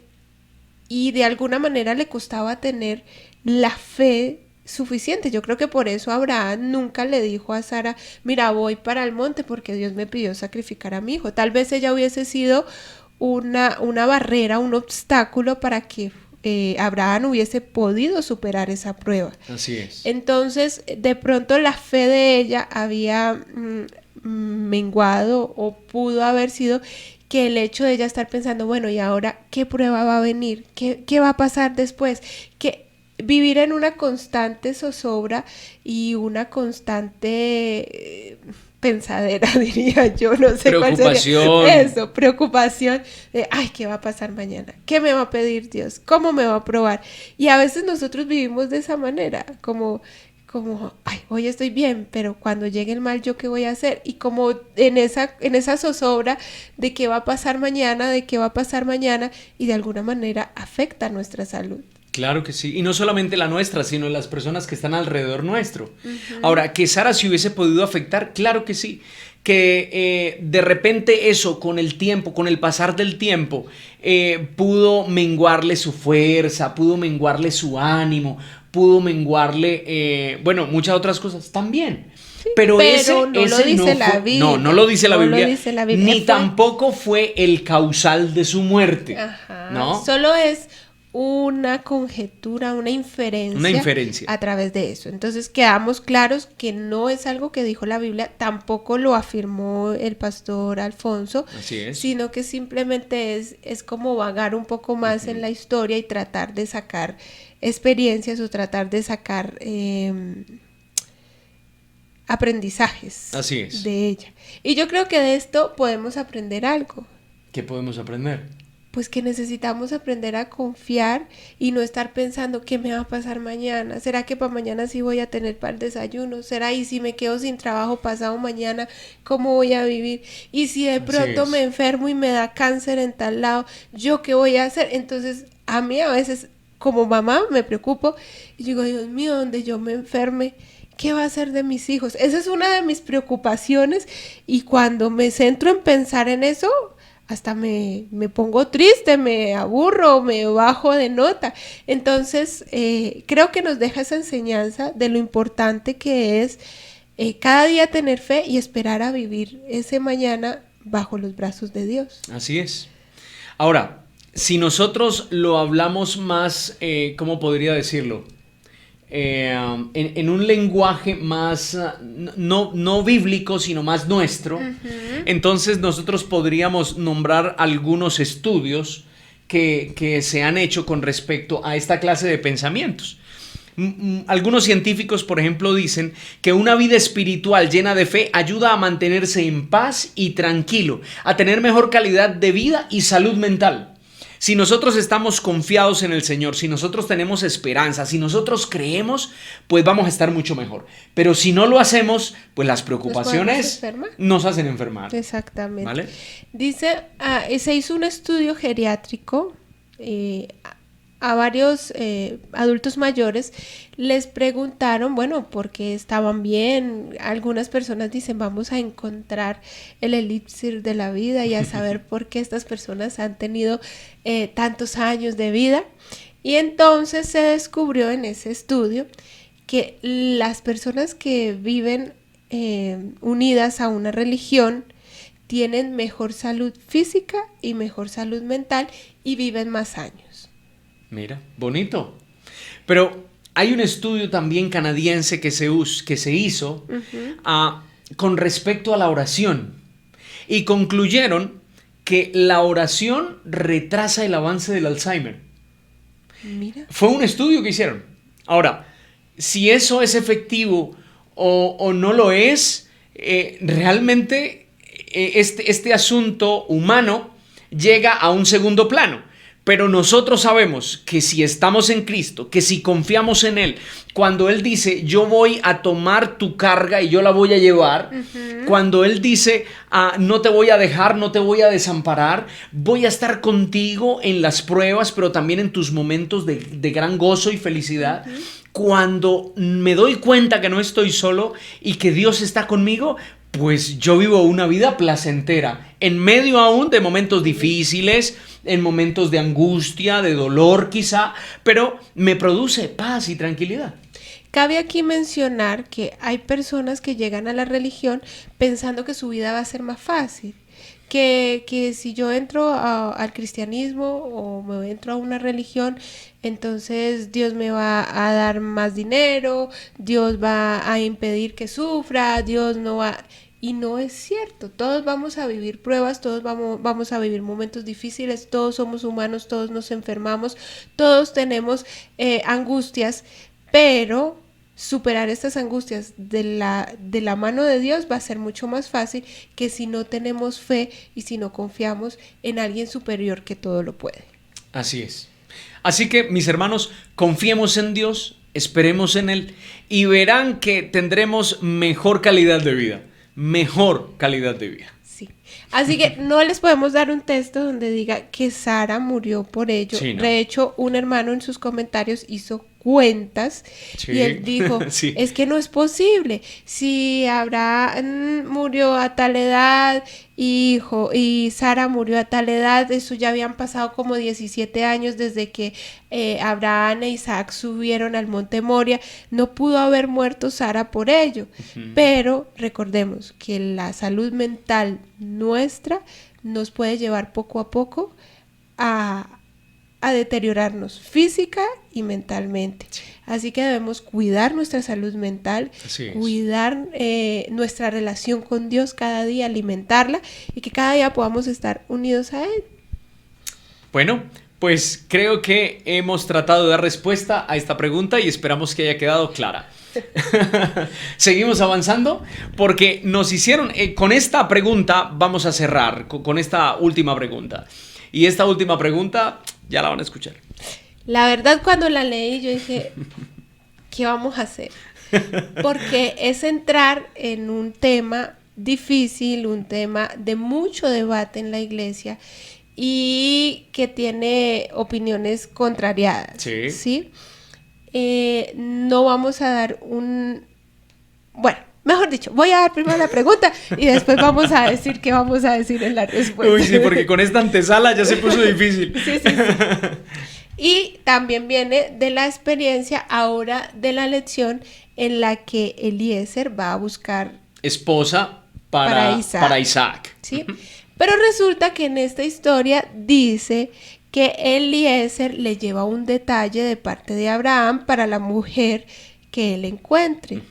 y de alguna manera le costaba tener la fe suficiente. Yo creo que por eso Abraham nunca le dijo a Sara, mira, voy para el monte porque Dios me pidió sacrificar a mi hijo. Tal vez ella hubiese sido una barrera, un obstáculo para que Abraham hubiese podido superar esa prueba. Así es. Entonces, de pronto la fe de ella había menguado o pudo haber sido que el hecho de ella estar pensando, bueno, ¿y ahora qué prueba va a venir? ¿Qué va a pasar después? Que vivir en una constante zozobra y una constante pensadera, diría yo, no sé cuál sería eso, preocupación de, ay, ¿qué va a pasar mañana? ¿Qué me va a pedir Dios? ¿Cómo me va a probar? Y a veces nosotros vivimos de esa manera, como, ay, hoy estoy bien, pero cuando llegue el mal, ¿yo qué voy a hacer? Y como en esa zozobra de qué va a pasar mañana, y de alguna manera afecta nuestra salud. Claro que sí, y no solamente la nuestra, sino las personas que están alrededor nuestro. Ahora, que Sara se hubiese podido afectar, claro que sí. Que de repente eso, con el tiempo, con el pasar del tiempo, pudo menguarle su fuerza, pudo menguarle su ánimo, pudo menguarle, muchas otras cosas también. Sí, pero no lo dice la Biblia. No lo dice la Biblia, ni tampoco fue el causal de su muerte. Ajá, ¿no? Solo es una conjetura, una inferencia a través de eso. Entonces quedamos claros que no es algo que dijo la Biblia, tampoco lo afirmó el pastor Alfonso, así es, sino que simplemente es como vagar un poco más en la historia y tratar de sacar experiencias o tratar de sacar aprendizajes así es, de ella. Y yo creo que de esto podemos aprender algo. ¿Qué podemos aprender? Pues que necesitamos aprender a confiar y no estar pensando qué me va a pasar mañana. ¿Será que para mañana sí voy a tener para el desayuno? ¿Será y si me quedo sin trabajo pasado mañana, cómo voy a vivir? Y si de pronto me enfermo y me da cáncer en tal lado, ¿yo qué voy a hacer? Entonces, a mí a veces como mamá me preocupo y digo, Dios mío, donde yo me enferme, ¿qué va a hacer de mis hijos? Esa es una de mis preocupaciones y cuando me centro en pensar en eso, hasta me pongo triste, me aburro, me bajo de nota. Entonces, creo que nos deja esa enseñanza de lo importante que es cada día tener fe y esperar a vivir ese mañana bajo los brazos de Dios. Así es. Ahora, si nosotros lo hablamos más, ¿cómo podría decirlo? En un lenguaje más no bíblico, sino más nuestro, entonces nosotros podríamos nombrar algunos estudios que se han hecho con respecto a esta clase de pensamientos. Algunos científicos, por ejemplo, dicen que una vida espiritual llena de fe ayuda a mantenerse en paz y tranquilo, a tener mejor calidad de vida y salud mental. Si nosotros estamos confiados en el Señor, si nosotros tenemos esperanza, si nosotros creemos, pues vamos a estar mucho mejor. Pero si no lo hacemos, pues las preocupaciones nos hacen enfermar. Exactamente. ¿Vale? Dice, se hizo un estudio geriátrico a varios adultos mayores. Les preguntaron, bueno, ¿por qué estaban bien? Algunas personas dicen, vamos a encontrar el elixir de la vida y a saber por qué estas personas han tenido tantos años de vida. Y entonces se descubrió en ese estudio que las personas que viven unidas a una religión tienen mejor salud física y mejor salud mental y viven más años. Mira, bonito. Pero hay un estudio también canadiense que se hizo con respecto a la oración. Y concluyeron que la oración retrasa el avance del Alzheimer. Mira. Fue un estudio que hicieron. Ahora, si eso es efectivo o no lo es, realmente este asunto humano llega a un segundo plano. Pero nosotros sabemos que si estamos en Cristo, que si confiamos en Él, cuando Él dice, yo voy a tomar tu carga y yo la voy a llevar, cuando Él dice, no te voy a dejar, no te voy a desamparar, voy a estar contigo en las pruebas, pero también en tus momentos de gran gozo y felicidad, cuando me doy cuenta que no estoy solo y que Dios está conmigo, pues yo vivo una vida placentera, en medio aún de momentos difíciles, en momentos de angustia, de dolor quizá, pero me produce paz y tranquilidad. Cabe aquí mencionar que hay personas que llegan a la religión pensando que su vida va a ser más fácil, que si yo entro al cristianismo o me entro a una religión, entonces Dios me va a dar más dinero, Dios va a impedir que sufra, Dios no va... Y no es cierto, todos vamos a vivir pruebas, todos vamos a vivir momentos difíciles, todos somos humanos, todos nos enfermamos, todos tenemos angustias, pero superar estas angustias de la mano de Dios va a ser mucho más fácil que si no tenemos fe y si no confiamos en alguien superior que todo lo puede. Así es. Así que, mis hermanos, confiemos en Dios, esperemos en Él y verán que tendremos mejor calidad de vida. Mejor calidad de vida. Sí. Así que no les podemos dar un texto donde diga que Sara murió por ello. Sí, no. De hecho, un hermano en sus comentarios hizo cuentas y él dijo, sí. Es que no es posible. Si Abraham murió a tal edad y Sara murió a tal edad, eso ya habían pasado como 17 años desde que Abraham e Isaac subieron al monte Moria. No pudo haber muerto Sara por ello. Pero recordemos que la salud mental nuestra nos puede llevar poco a poco a deteriorarnos física y mentalmente. Así que debemos cuidar nuestra salud mental, cuidar nuestra relación con Dios cada día, alimentarla y que cada día podamos estar unidos a Él. Bueno, pues creo que hemos tratado de dar respuesta a esta pregunta y esperamos que haya quedado clara. Seguimos avanzando porque nos hicieron, con esta pregunta vamos a cerrar, con esta última pregunta. Y esta última pregunta ya la van a escuchar. La verdad, cuando la leí yo dije, ¿qué vamos a hacer? Porque es entrar en un tema difícil, un tema de mucho debate en la iglesia y que tiene opiniones contrariadas. ¿Sí? No vamos a dar bueno, mejor dicho, voy a dar primero la pregunta y después vamos a decir qué vamos a decir en la respuesta. Uy, sí, porque con esta antesala ya se puso difícil. Sí. Y también viene de la experiencia ahora de la lección en la que Eliezer va a buscar esposa para Isaac. ¿Sí? Pero resulta que en esta historia dice que Eliezer le lleva un detalle de parte de Abraham para la mujer que él encuentre.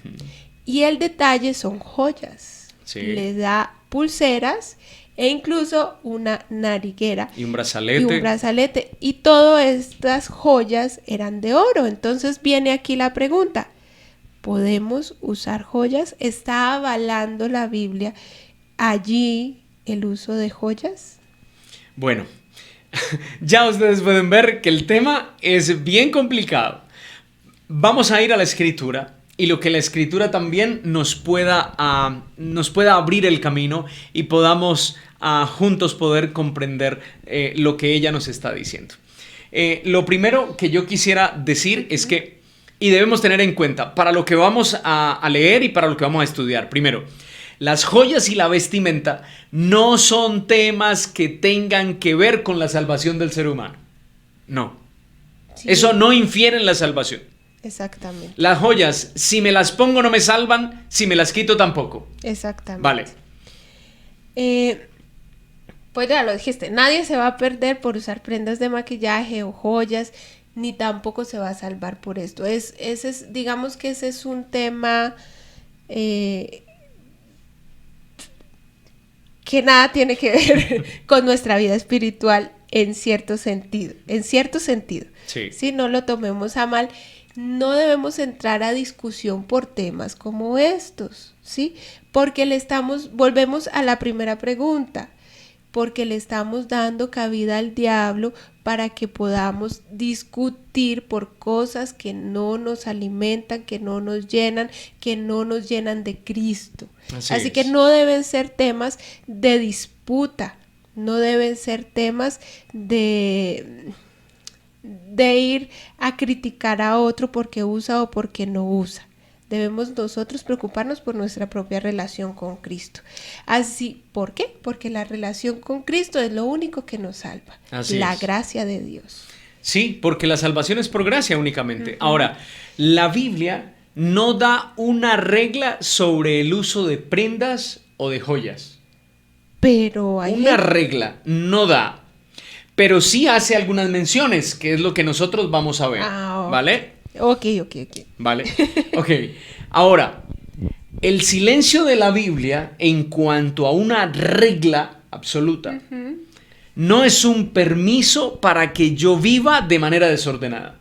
Y el detalle son joyas. Sí. Le da pulseras e incluso una nariguera. Y un brazalete. Y todas estas joyas eran de oro. Entonces viene aquí la pregunta: ¿podemos usar joyas? ¿Está avalando la Biblia allí el uso de joyas? Bueno, ya ustedes pueden ver que el tema es bien complicado. Vamos a ir a la Escritura y lo que la Escritura también nos pueda abrir el camino y podamos juntos poder comprender lo que ella nos está diciendo. Lo primero que yo quisiera decir es que, y debemos tener en cuenta, para lo que vamos a leer y para lo que vamos a estudiar, primero, las joyas y la vestimenta no son temas que tengan que ver con la salvación del ser humano. No. Sí. Eso no infiere en la salvación. Exactamente. Las joyas, si me las pongo no me salvan, si me las quito tampoco. Exactamente. Vale. Pues ya lo dijiste, nadie se va a perder por usar prendas de maquillaje o joyas, ni tampoco se va a salvar por esto. Digamos que ese es un tema que nada tiene que ver con nuestra vida espiritual en cierto sentido. Sí. Si no lo tomemos a mal, no debemos entrar a discusión por temas como estos, ¿sí? Porque volvemos a la primera pregunta, porque le estamos dando cabida al diablo para que podamos discutir por cosas que no nos alimentan, que no nos llenan de Cristo. Así que no deben ser temas de disputa, no deben ser temas de ir a criticar a otro porque usa o porque no usa. Debemos nosotros preocuparnos por nuestra propia relación con Cristo. Así, ¿por qué? Porque la relación con Cristo es lo único que nos salva. La gracia de Dios. Sí, porque la salvación es por gracia únicamente. Ahora, la Biblia no da una regla sobre el uso de prendas o de joyas. Pero hay una regla no da, pero sí hace algunas menciones, que es lo que nosotros vamos a ver. ¿Vale? Ok. Vale, ok. Ahora, el silencio de la Biblia en cuanto a una regla absoluta no es un permiso para que yo viva de manera desordenada.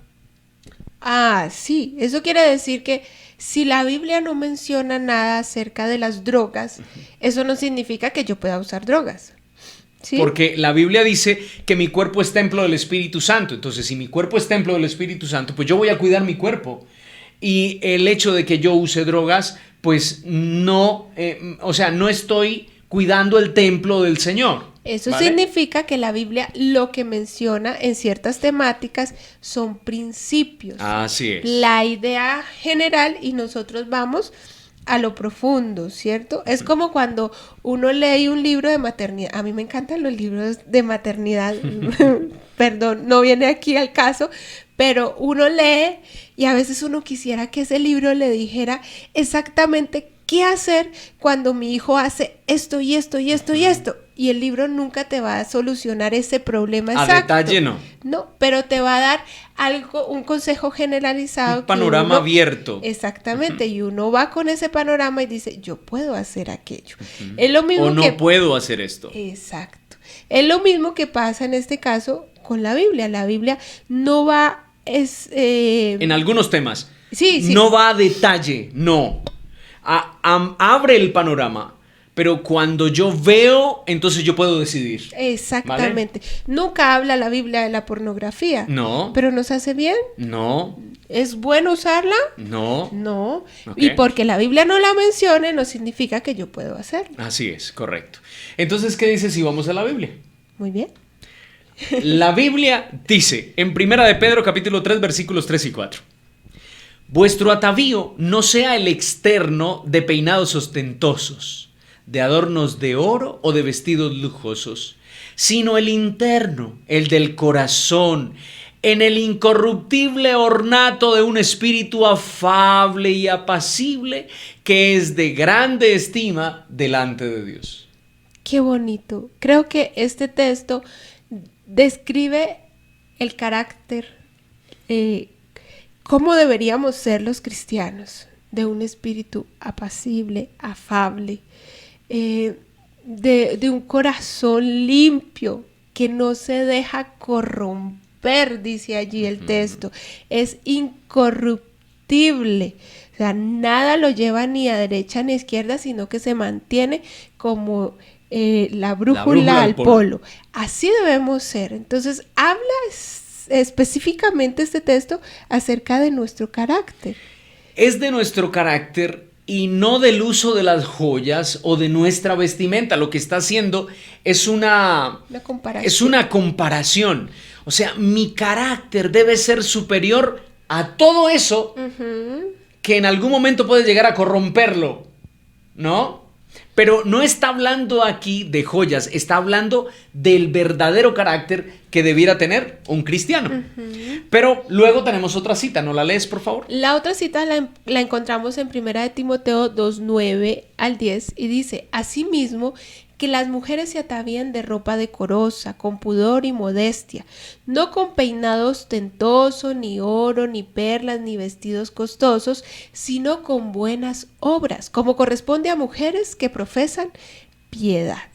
Sí, eso quiere decir que si la Biblia no menciona nada acerca de las drogas, eso no significa que yo pueda usar drogas. ¿Sí? Porque la Biblia dice que mi cuerpo es templo del Espíritu Santo. Entonces, si mi cuerpo es templo del Espíritu Santo, pues yo voy a cuidar mi cuerpo. Y el hecho de que yo use drogas, pues no, no estoy cuidando el templo del Señor. Eso significa que la Biblia lo que menciona en ciertas temáticas son principios. Así es. La idea general y nosotros vamos a lo profundo, ¿cierto? Es como cuando uno lee un libro de maternidad. A mí me encantan los libros de maternidad. Perdón, no viene aquí al caso, pero uno lee y a veces uno quisiera que ese libro le dijera exactamente qué hacer cuando mi hijo hace esto y esto y esto y esto. Y el libro nunca te va a solucionar ese problema exacto. A detalle no. No, pero te va a dar algo, un consejo generalizado. Un panorama abierto. Exactamente, y uno va con ese panorama y dice, yo puedo hacer aquello. Es lo mismo o no puedo hacer esto. Exacto. Es lo mismo que pasa en este caso con la Biblia. La Biblia no va... En algunos temas. Sí. No va a detalle, no. Abre el panorama. Pero cuando yo veo, entonces yo puedo decidir. Exactamente. ¿Vale? Nunca habla la Biblia de la pornografía. No. ¿Pero nos hace bien? No. ¿Es bueno usarla? No. No. Okay. Y porque la Biblia no la mencione, no significa que yo puedo hacerlo. Así es, correcto. Entonces, ¿qué dice si vamos a la Biblia? Muy bien. La Biblia dice, en 1 de Pedro, capítulo 3, versículos 3 y 4. Vuestro atavío no sea el externo de peinados ostentosos, de adornos de oro o de vestidos lujosos, sino el interno, el del corazón, en el incorruptible ornato de un espíritu afable y apacible, que es de grande estima delante de Dios. Qué bonito. Creo que este texto describe el carácter, cómo deberíamos ser los cristianos, de un espíritu apacible, afable, de un corazón limpio, que no se deja corromper, dice allí el texto, es incorruptible. O sea, nada lo lleva ni a derecha ni a izquierda, sino que se mantiene como la brújula al polo. Así debemos ser. Entonces, habla específicamente este texto acerca de nuestro carácter. Es de nuestro carácter y no del uso de las joyas o de nuestra vestimenta. Lo que está haciendo es una comparación. O sea, mi carácter debe ser superior a todo eso que en algún momento puede llegar a corromperlo, ¿no? Pero no está hablando aquí de joyas, está hablando del verdadero carácter que debiera tener un cristiano. Pero luego tenemos otra cita, ¿no la lees, por favor? La otra cita la encontramos en 1 de Timoteo 2:9 al 10 y dice: asimismo, que las mujeres se atavían de ropa decorosa, con pudor y modestia, no con peinado ostentoso, ni oro, ni perlas, ni vestidos costosos, sino con buenas obras, como corresponde a mujeres que profesan piedad.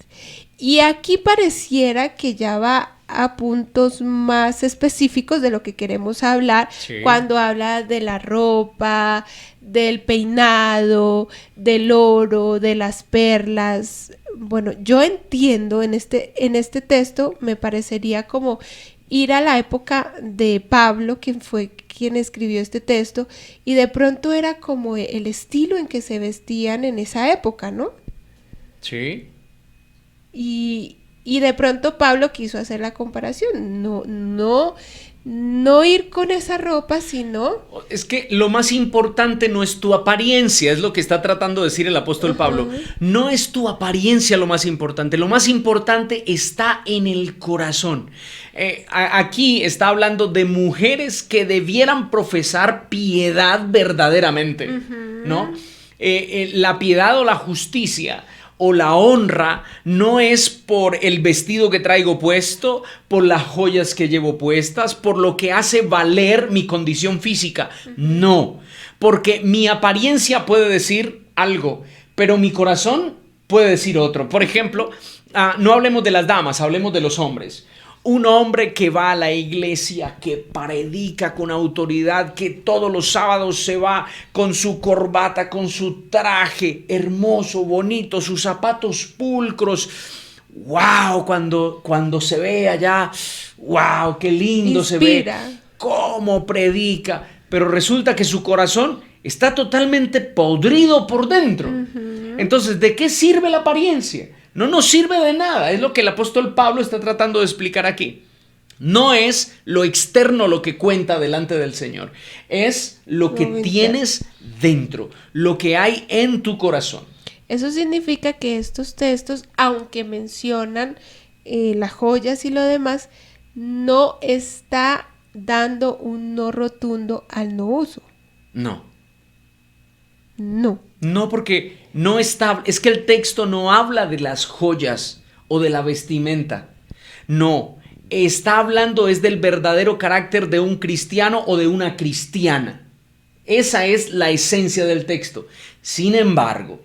Y aquí pareciera que ya va a puntos más específicos de lo que queremos hablar, cuando habla de la ropa, del peinado, del oro, de las perlas. Bueno, yo entiendo en este texto, me parecería como ir a la época de Pablo, quien fue quien escribió este texto, y de pronto era como el estilo en que se vestían en esa época, ¿no? Sí. Y de pronto Pablo quiso hacer la comparación, no ir con esa ropa, sino... Es que lo más importante no es tu apariencia, es lo que está tratando de decir el apóstol Pablo. No es tu apariencia lo más importante está en el corazón. Aquí está hablando de mujeres que debieran profesar piedad verdaderamente, ¿no? La piedad o la justicia o la honra no es por el vestido que traigo puesto, por las joyas que llevo puestas, por lo que hace valer mi condición física. No, porque mi apariencia puede decir algo, pero mi corazón puede decir otro. Por ejemplo, no hablemos de las damas, hablemos de los hombres. Un hombre que va a la iglesia, que predica con autoridad, que todos los sábados se va con su corbata, con su traje hermoso, bonito, sus zapatos pulcros. ¡Wow! Cuando se ve allá, ¡wow! ¡Qué lindo! Inspira. Se ve! ¡Cómo predica! Pero resulta que su corazón está totalmente podrido por dentro. Entonces, ¿de qué sirve la apariencia? No nos sirve de nada, es lo que el apóstol Pablo está tratando de explicar aquí. No es lo externo lo que cuenta delante del Señor, es lo que tienes dentro, lo que hay en tu corazón. Eso significa que estos textos, aunque mencionan las joyas y lo demás, no está dando un no rotundo al no uso. No. No, porque no está, es que el texto no habla de las joyas o de la vestimenta. No, está hablando es del verdadero carácter de un cristiano o de una cristiana. Esa es la esencia del texto. Sin embargo,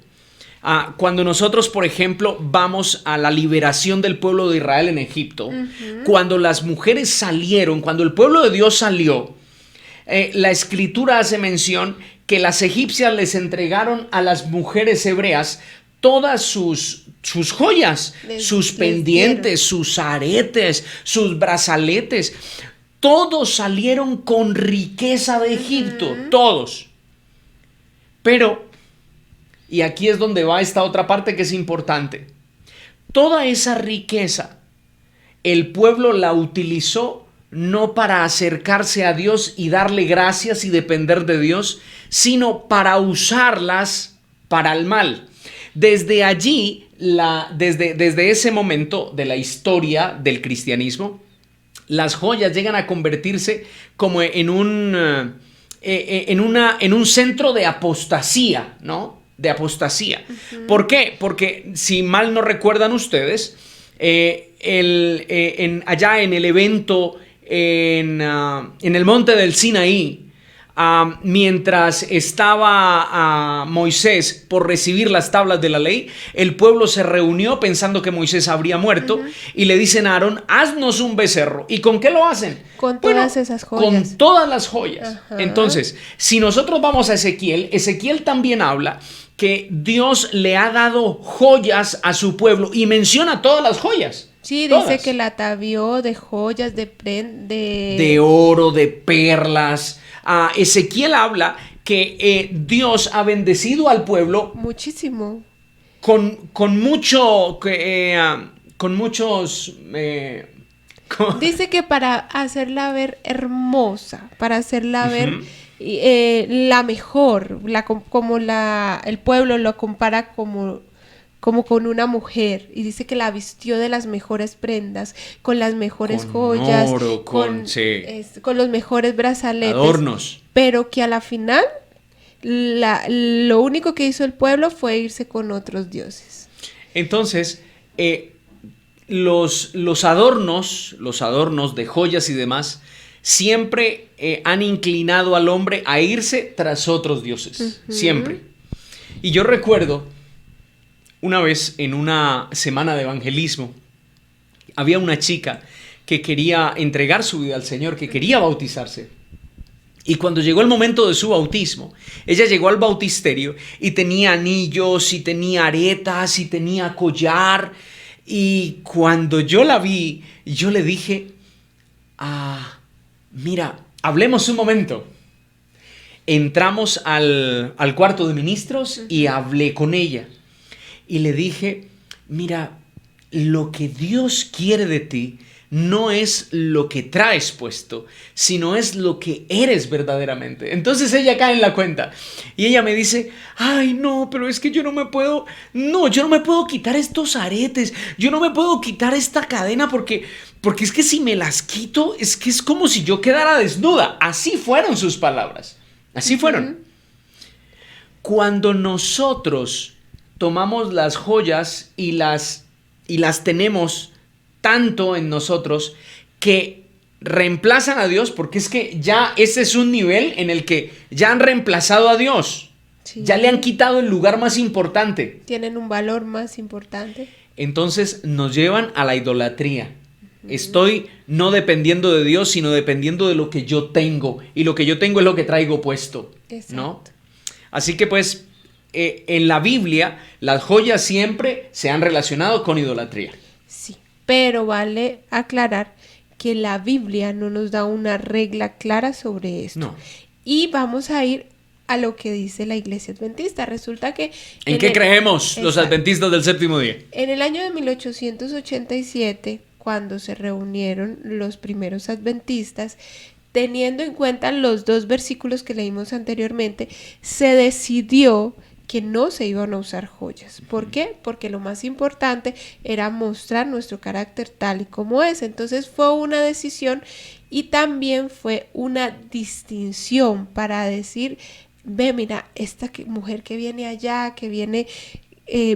cuando nosotros, por ejemplo, vamos a la liberación del pueblo de Israel en Egipto, cuando las mujeres salieron, cuando el pueblo de Dios salió, la escritura hace mención que las egipcias les entregaron a las mujeres hebreas todas sus joyas, sus pendientes, sus aretes, sus brazaletes. Todos salieron con riqueza de Egipto, todos. Pero, y aquí es donde va esta otra parte que es importante, toda esa riqueza el pueblo la utilizó no para acercarse a Dios y darle gracias y depender de Dios, sino para usarlas para el mal. Desde allí, desde ese momento de la historia del cristianismo, las joyas llegan a convertirse como en un centro de apostasía, ¿no? De apostasía. ¿Por qué? Porque si mal no recuerdan ustedes, allá en el evento en el monte del Sinaí, mientras estaba Moisés por recibir las tablas de la ley, el pueblo se reunió pensando que Moisés habría muerto y le dicen a Aarón, haznos un becerro. ¿Y con qué lo hacen? Con todas esas joyas. Con todas las joyas. Ajá. Entonces, si nosotros vamos a Ezequiel, Ezequiel también habla que Dios le ha dado joyas a su pueblo y menciona todas las joyas. Sí, todas. dice que la atavió de joyas, de oro, de perlas. Ezequiel habla que Dios ha bendecido al pueblo muchísimo. Con muchos... Dice que para hacerla ver hermosa, para hacerla ver la mejor, como el pueblo lo compara como con una mujer, y dice que la vistió de las mejores prendas, con las mejores joyas, oro, con los mejores brazaletes, adornos, pero que a la final lo único que hizo el pueblo fue irse con otros dioses. Entonces, los adornos de joyas y demás siempre han inclinado al hombre a irse tras otros dioses, siempre. Y yo recuerdo una vez en una semana de evangelismo, había una chica que quería entregar su vida al Señor, que quería bautizarse. Y cuando llegó el momento de su bautismo, ella llegó al bautisterio y tenía anillos, y tenía aretas, y tenía collar. Y cuando yo la vi, yo le dije, mira, hablemos un momento. Entramos al cuarto de ministros y hablé con ella. Y le dije, mira, lo que Dios quiere de ti no es lo que traes puesto, sino es lo que eres verdaderamente. Entonces ella cae en la cuenta y ella me dice, ay no, pero es que yo no me puedo quitar estos aretes, yo no me puedo quitar esta cadena porque es que si me las quito, es que es como si yo quedara desnuda. Así fueron sus palabras, así fueron. Cuando nosotros tomamos las joyas y las tenemos tanto en nosotros que reemplazan a Dios, porque es que ya ese es un nivel en el que ya han reemplazado a Dios. Sí. Ya le han quitado el lugar más importante. Tienen un valor más importante. Entonces nos llevan a la idolatría. Estoy no dependiendo de Dios, sino dependiendo de lo que yo tengo. Y lo que yo tengo es lo que traigo puesto. Exacto. ¿No? Así que pues en la Biblia las joyas siempre se han relacionado con idolatría. Sí, pero vale aclarar que la Biblia no nos da una regla clara sobre esto. No. Y vamos a ir a lo que dice la Iglesia Adventista. Resulta que... ¿En qué creemos los adventistas del séptimo día? En el año de 1887, cuando se reunieron los primeros adventistas, teniendo en cuenta los dos versículos que leímos anteriormente, se decidió que no se iban a usar joyas. ¿Por qué? Porque lo más importante era mostrar nuestro carácter tal y como es. Entonces fue una decisión y también fue una distinción para decir, ve, mira, esta mujer que viene allá, que viene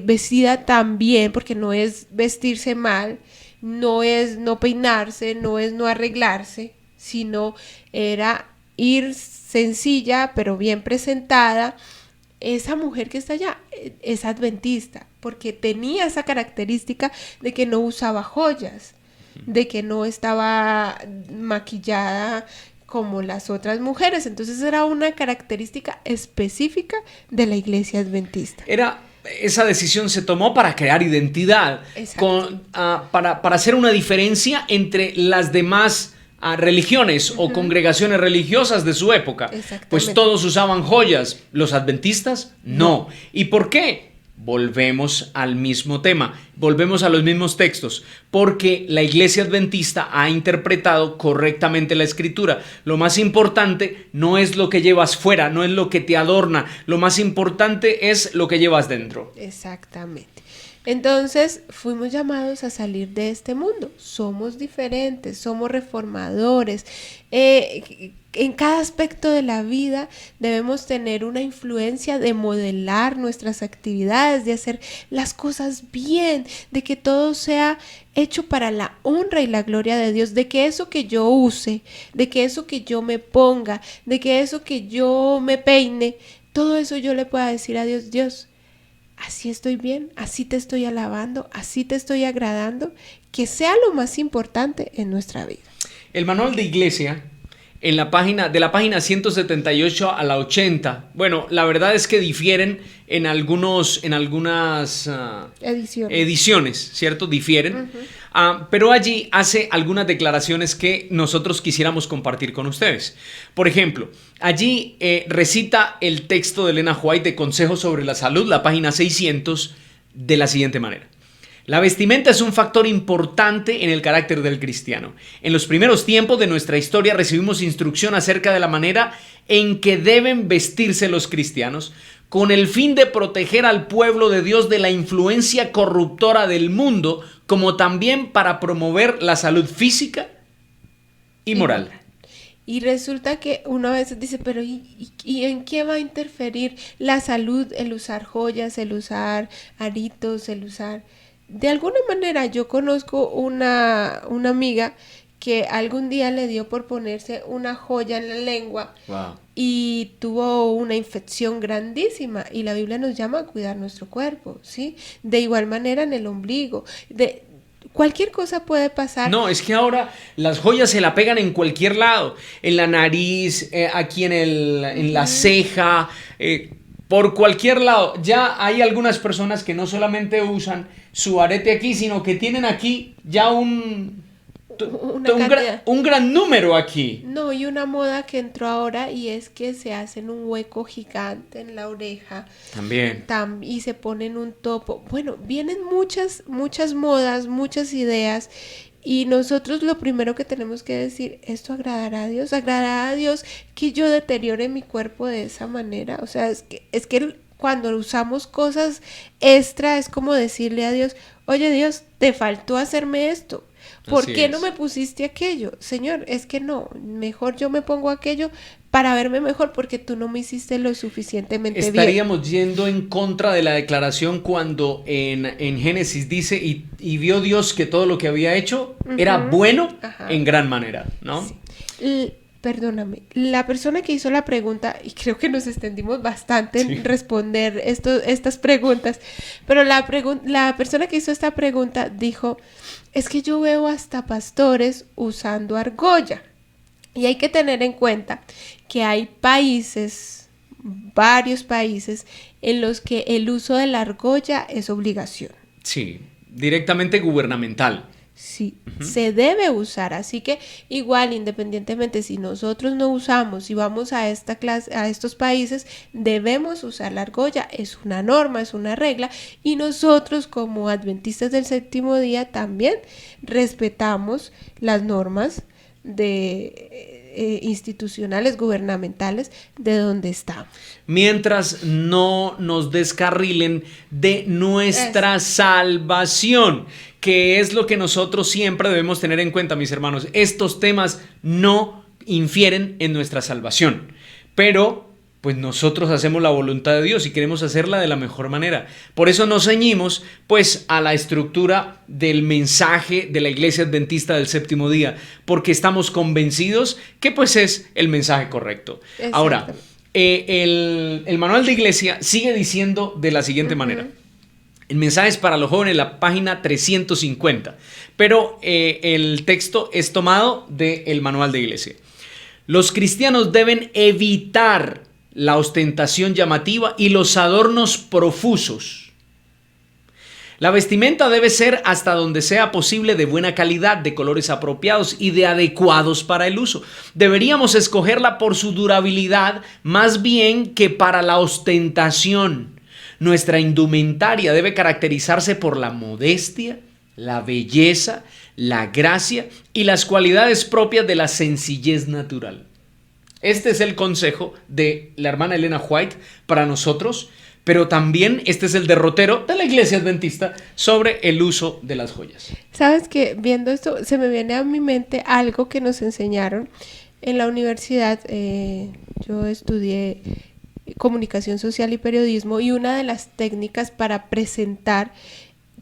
vestida tan bien, porque no es vestirse mal, no es no peinarse, no es no arreglarse, sino era ir sencilla pero bien presentada. Esa mujer que está allá es adventista porque tenía esa característica de que no usaba joyas, de que no estaba maquillada como las otras mujeres. Entonces era una característica específica de la iglesia adventista. Esa decisión se tomó para crear identidad, para hacer una diferencia entre las demás religiones o congregaciones religiosas de su época. Pues todos usaban joyas, los adventistas no. ¿Y por qué? Volvemos al mismo tema, volvemos a los mismos textos, porque la iglesia adventista ha interpretado correctamente la escritura. Lo más importante no es lo que llevas fuera, no es lo que te adorna, lo más importante es lo que llevas dentro. Exactamente. Entonces fuimos llamados a salir de este mundo. Somos diferentes, somos reformadores. En cada aspecto de la vida debemos tener una influencia de modelar nuestras actividades, de hacer las cosas bien, de que todo sea hecho para la honra y la gloria de Dios, de que eso que yo use, de que eso que yo me ponga, de que eso que yo me peine, todo eso yo le pueda decir a Dios, Dios, así estoy bien, así te estoy alabando, así te estoy agradando, que sea lo más importante en nuestra vida. El manual de iglesia, de la página 178 a la 80, bueno, la verdad es que difieren en algunas ediciones, ¿cierto? Difieren. Pero allí hace algunas declaraciones que nosotros quisiéramos compartir con ustedes. Por ejemplo, allí recita el texto de Elena White de Consejos sobre la Salud, la página 600, de la siguiente manera. La vestimenta es un factor importante en el carácter del cristiano. En los primeros tiempos de nuestra historia recibimos instrucción acerca de la manera en que deben vestirse los cristianos, con el fin de proteger al pueblo de Dios de la influencia corruptora del mundo, como también para promover la salud física y moral. Y resulta que uno a veces dice, pero ¿y en qué va a interferir la salud el usar joyas, el usar aritos, el usar... De alguna manera yo conozco una amiga que algún día le dio por ponerse una joya en la lengua. Wow. Y tuvo una infección grandísima, y la Biblia nos llama a cuidar nuestro cuerpo, ¿sí? De igual manera en el ombligo, cualquier cosa puede pasar. No, es que ahora las joyas se la pegan en cualquier lado, en la nariz, aquí en la ceja, por cualquier lado. Ya hay algunas personas que no solamente usan su arete aquí, sino que tienen aquí ya un gran número aquí. No, y una moda que entró ahora, y es que se hacen un hueco gigante en la oreja. También. Y se ponen un topo. Bueno, vienen muchas modas, muchas ideas. Y nosotros lo primero que tenemos que decir, ¿esto agradará a Dios? ¿Agradará a Dios que yo deteriore mi cuerpo de esa manera? O sea, es que cuando usamos cosas extra es como decirle a Dios, oye Dios, te faltó hacerme esto. ¿Por qué no me pusiste aquello? Señor, es que no, mejor yo me pongo aquello para verme mejor porque tú no me hiciste lo suficientemente bien. Estaríamos yendo en contra de la declaración cuando en Génesis dice, y vio Dios que todo lo que había hecho era bueno en gran manera, ¿no? Sí. Perdóname, la persona que hizo la pregunta, y creo que nos extendimos bastante en responder estas preguntas, pero la persona que hizo esta pregunta dijo, es que yo veo hasta pastores usando argolla. Y hay que tener en cuenta que hay países, varios países, en los que el uso de la argolla es obligación. Sí, directamente gubernamental. Sí, se debe usar, así que igual, independientemente si nosotros no usamos y vamos a esta clase, a estos países, debemos usar la argolla, es una norma, es una regla, y nosotros como adventistas del séptimo día también respetamos las normas institucionales, gubernamentales de donde estamos. Mientras no nos descarrilen de nuestra salvación, que es lo que nosotros siempre debemos tener en cuenta, mis hermanos. Estos temas no infieren en nuestra salvación, pero pues nosotros hacemos la voluntad de Dios y queremos hacerla de la mejor manera. Por eso nos ceñimos pues a la estructura del mensaje de la Iglesia Adventista del Séptimo Día, porque estamos convencidos que pues es el mensaje correcto. Ahora, el manual de iglesia sigue diciendo de la siguiente manera. El mensaje es para los jóvenes, la página 350, pero el texto es tomado del manual de iglesia. Los cristianos deben evitar la ostentación llamativa y los adornos profusos. La vestimenta debe ser hasta donde sea posible de buena calidad, de colores apropiados y de adecuados para el uso. Deberíamos escogerla por su durabilidad más bien que para la ostentación. Nuestra indumentaria debe caracterizarse por la modestia, la belleza, la gracia y las cualidades propias de la sencillez natural. Este es el consejo de la hermana Elena White para nosotros, pero también este es el derrotero de la Iglesia Adventista sobre el uso de las joyas. ¿Sabes qué? Viendo esto, se me viene a mi mente algo que nos enseñaron En la universidad yo estudié comunicación social y periodismo, y una de las técnicas para presentar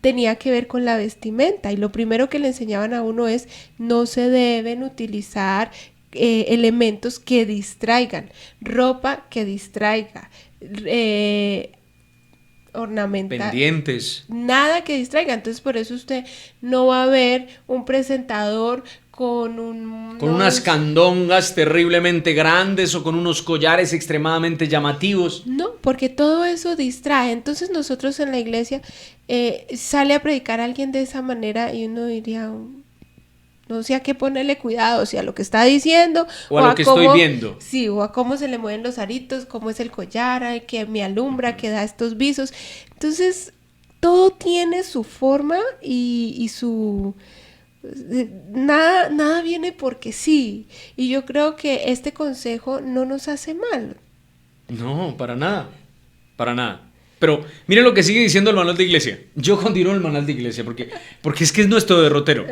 tenía que ver con la vestimenta, y lo primero que le enseñaban a uno es: no se deben utilizar elementos que distraigan, ropa que distraiga, ornamental, Pendientes. nada que distraiga. Entonces por eso usted no va a ver un presentador con Con unas candongas terriblemente grandes o con unos collares extremadamente llamativos. No, porque todo eso distrae. Entonces nosotros en la iglesia sale a predicar a alguien de esa manera y uno diría, no sé a qué ponerle cuidado, si a lo que está diciendo O a lo que estoy viendo. Sí, o a cómo se le mueven los aritos, cómo es el collar, ay, que me alumbra, que da estos visos. Entonces todo tiene su forma y su... Nada viene porque sí. Y yo creo que este consejo no nos hace mal. No, para nada. Para nada. Pero mire lo que sigue diciendo el manual de iglesia. Yo continúo el manual de iglesia porque es que es nuestro derrotero.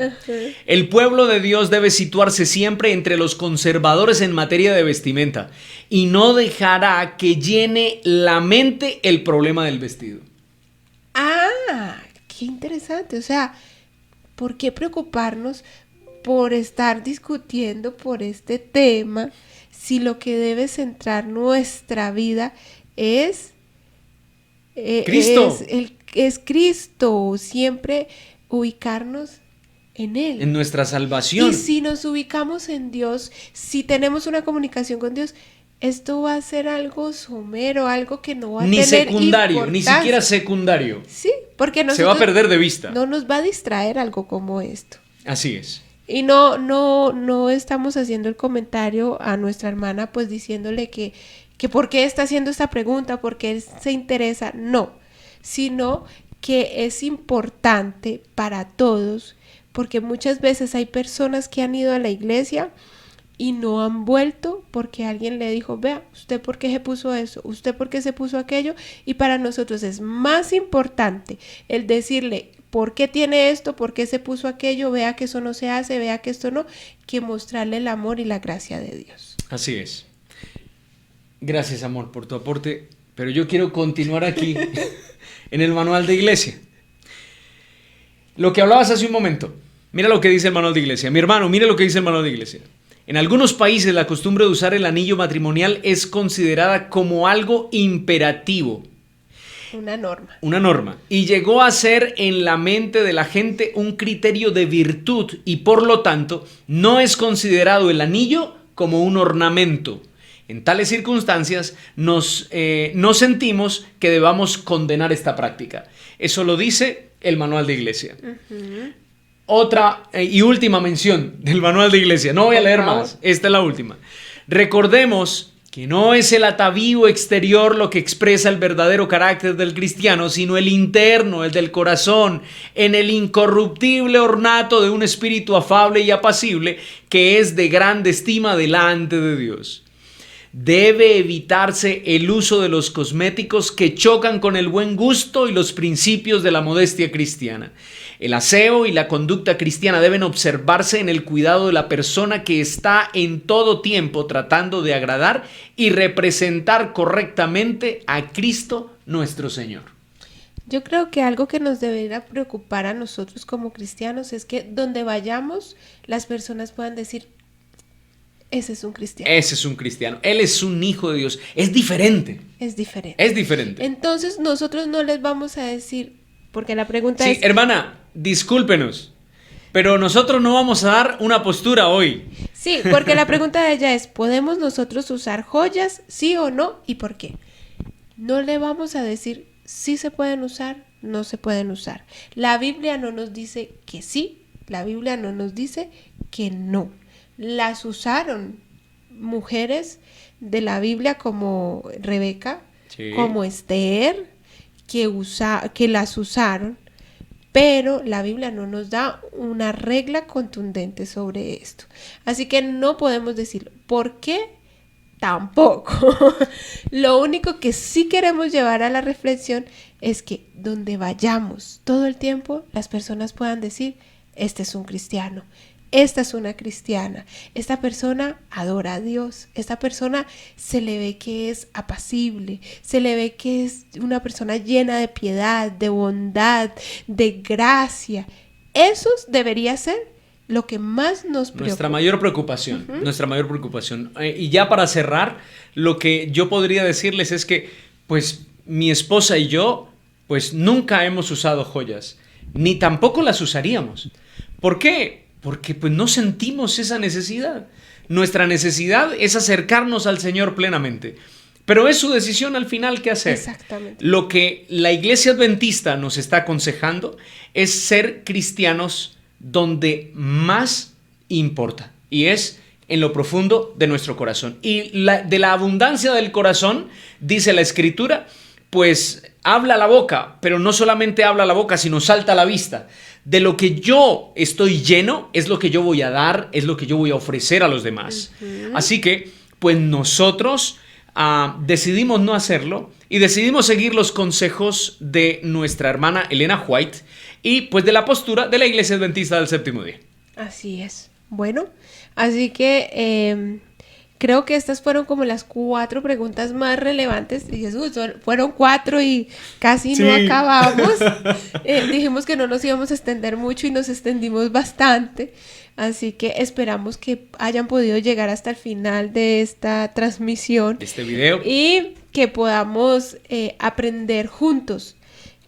El pueblo de Dios debe situarse siempre entre los conservadores en materia de vestimenta y no dejará que llene la mente el problema del vestido. Ah, qué interesante. O sea, ¿por qué preocuparnos por estar discutiendo por este tema si lo que debe centrar nuestra vida es Cristo? Es Cristo, siempre ubicarnos en Él. En nuestra salvación. Y si nos ubicamos en Dios, si tenemos una comunicación con Dios, esto va a ser algo somero, algo que no va a Ni tener secundario, ni importancia. siquiera secundario. Sí, porque Se va a perder de vista. no nos va a distraer algo como esto. Así es. Y no estamos haciendo el comentario a nuestra hermana, pues diciéndole que por qué está haciendo esta pregunta, por qué se interesa, no, sino que es importante para todos, porque muchas veces hay personas que han ido a la iglesia y no han vuelto porque alguien le dijo, vea, ¿usted por qué se puso eso? ¿Usted por qué se puso aquello? Y para nosotros es más importante el decirle, ¿por qué tiene esto? ¿Por qué se puso aquello? Vea que eso no se hace, vea que esto no, que mostrarle el amor y la gracia de Dios. Así es. Gracias, amor, por tu aporte, pero yo quiero continuar aquí en el manual de iglesia. Lo que hablabas hace un momento, mira lo que dice el manual de iglesia. Mi hermano, mira lo que dice el manual de iglesia. En algunos países la costumbre de usar el anillo matrimonial es considerada como algo imperativo. Una norma. Una norma. Y llegó a ser en la mente de la gente un criterio de virtud y por lo tanto no es considerado el anillo como un ornamento. En tales circunstancias no sentimos que debamos condenar esta práctica. Eso lo dice el manual de iglesia. Uh-huh. Otra y última mención del manual de iglesia. No voy a leer más. Esta es la última. Recordemos que no es el atavío exterior lo que expresa el verdadero carácter del cristiano, sino el interno, el del corazón, en el incorruptible ornato de un espíritu afable y apacible que es de grande estima delante de Dios. Debe evitarse el uso de los cosméticos que chocan con el buen gusto y los principios de la modestia cristiana. El aseo y la conducta cristiana deben observarse en el cuidado de la persona que está en todo tiempo tratando de agradar y representar correctamente a Cristo nuestro Señor. Yo creo que algo que nos debería preocupar a nosotros como cristianos es que donde vayamos las personas puedan decir, ese es un cristiano. Ese es un cristiano. Él es un hijo de Dios. Es diferente. Es diferente. Es diferente. Entonces nosotros no les vamos a decir, porque la pregunta es... Sí, hermana, discúlpenos, pero nosotros no vamos a dar una postura hoy. Sí, porque la pregunta de ella es, ¿podemos nosotros usar joyas, sí o no? ¿Y por qué? No le vamos a decir si se pueden usar, no se pueden usar. La Biblia no nos dice que sí, la Biblia no nos dice que no. Las usaron mujeres de la Biblia como Rebeca, sí, como Esther, que las usaron, pero la Biblia no nos da una regla contundente sobre esto. Así que no podemos decir por qué tampoco. Lo único que sí queremos llevar a la reflexión es que donde vayamos todo el tiempo, las personas puedan decir, este es un cristiano. esta es una cristiana, esta persona adora a Dios, esta persona se le ve que es apacible, se le ve que es una persona llena de piedad, de bondad, de gracia. Eso debería ser lo que más nos preocupa. Nuestra mayor preocupación, nuestra mayor preocupación. Y ya para cerrar, lo que yo podría decirles es que, pues, mi esposa y yo, pues, nunca hemos usado joyas, ni tampoco las usaríamos. ¿Por qué? Porque pues no sentimos esa necesidad. Nuestra necesidad es acercarnos al Señor plenamente. Pero es su decisión al final qué hacer. Exactamente. Lo que la Iglesia Adventista nos está aconsejando es ser cristianos donde más importa. Y es en lo profundo de nuestro corazón. Y de la abundancia del corazón, dice la Escritura, pues habla la boca, pero no solamente habla la boca, sino salta a la vista. De lo que yo estoy lleno es lo que yo voy a dar, es lo que yo voy a ofrecer a los demás. Así que, pues nosotros decidimos no hacerlo y decidimos seguir los consejos de nuestra hermana Elena White y pues de la postura de la Iglesia Adventista del Séptimo Día. Así es. Bueno, así que creo que estas fueron como las 4 preguntas más relevantes. Y Jesús, fueron 4 y casi no acabamos. Dijimos que no nos íbamos a extender mucho y nos extendimos bastante. Así que esperamos que hayan podido llegar hasta el final de esta transmisión. Este video. Y que podamos aprender juntos,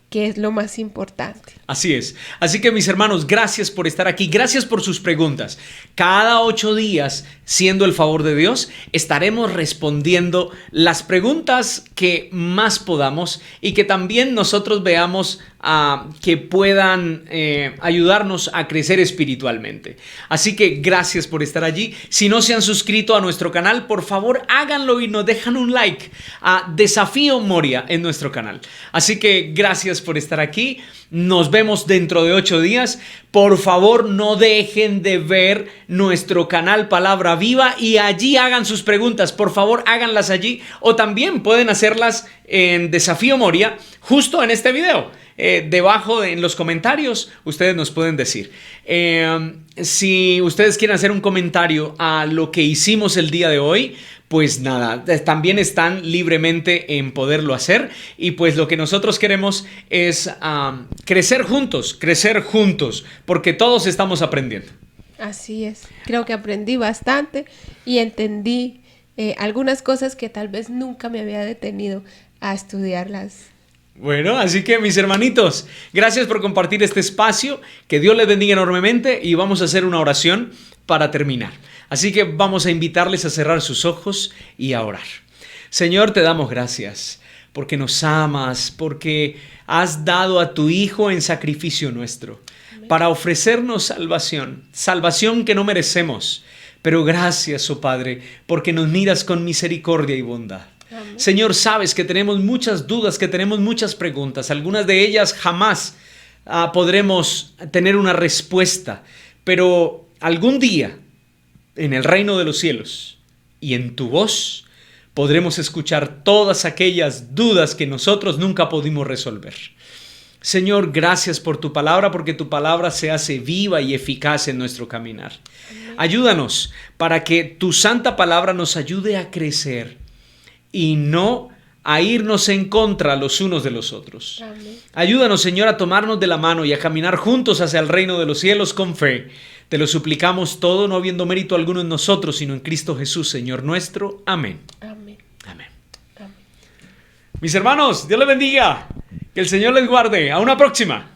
que es lo más importante. Así es. Así que mis hermanos, gracias por estar aquí, gracias por sus preguntas. Cada 8 días, siendo el favor de Dios, estaremos respondiendo las preguntas que más podamos y que también nosotros veamos que puedan ayudarnos a crecer espiritualmente. Así que gracias por estar allí. Si no se han suscrito a nuestro canal, por favor háganlo y nos dejan un like a Desafío Moria en nuestro canal. Así que gracias por estar aquí. Nos vemos dentro de 8 días. Por favor, no dejen de ver nuestro canal Palabra Viva y allí hagan sus preguntas. Por favor, háganlas allí o también pueden hacerlas en Desafío Moria justo en este video. Debajo en los comentarios ustedes nos pueden decir. Si ustedes quieren hacer un comentario a lo que hicimos el día de hoy, pues nada, también están libremente en poderlo hacer. Y pues lo que nosotros queremos es crecer juntos, porque todos estamos aprendiendo. Así es, creo que aprendí bastante y entendí algunas cosas que tal vez nunca me había detenido a estudiarlas. Bueno, así que mis hermanitos, gracias por compartir este espacio, que Dios les bendiga enormemente y vamos a hacer una oración para terminar. Así que vamos a invitarles a cerrar sus ojos y a orar. Señor, te damos gracias porque nos amas, porque has dado a tu Hijo en sacrificio nuestro para ofrecernos salvación que no merecemos. Pero gracias, oh Padre, porque nos miras con misericordia y bondad. Amén. Señor, sabes que tenemos muchas dudas, que tenemos muchas preguntas. Algunas de ellas jamás podremos tener una respuesta. Pero algún día, en el reino de los cielos y en tu voz, podremos escuchar todas aquellas dudas que nosotros nunca pudimos resolver. Señor, gracias por tu palabra, porque tu palabra se hace viva y eficaz en nuestro caminar. Amén. Ayúdanos para que tu santa palabra nos ayude a crecer y no a irnos en contra los unos de los otros. Amén. Ayúdanos, Señor, a tomarnos de la mano y a caminar juntos hacia el reino de los cielos con fe. Te lo suplicamos todo, no habiendo mérito alguno en nosotros, sino en Cristo Jesús, Señor nuestro. Amén. Amén. Amén. Amén. Mis hermanos, Dios les bendiga. Que el Señor les guarde. A una próxima.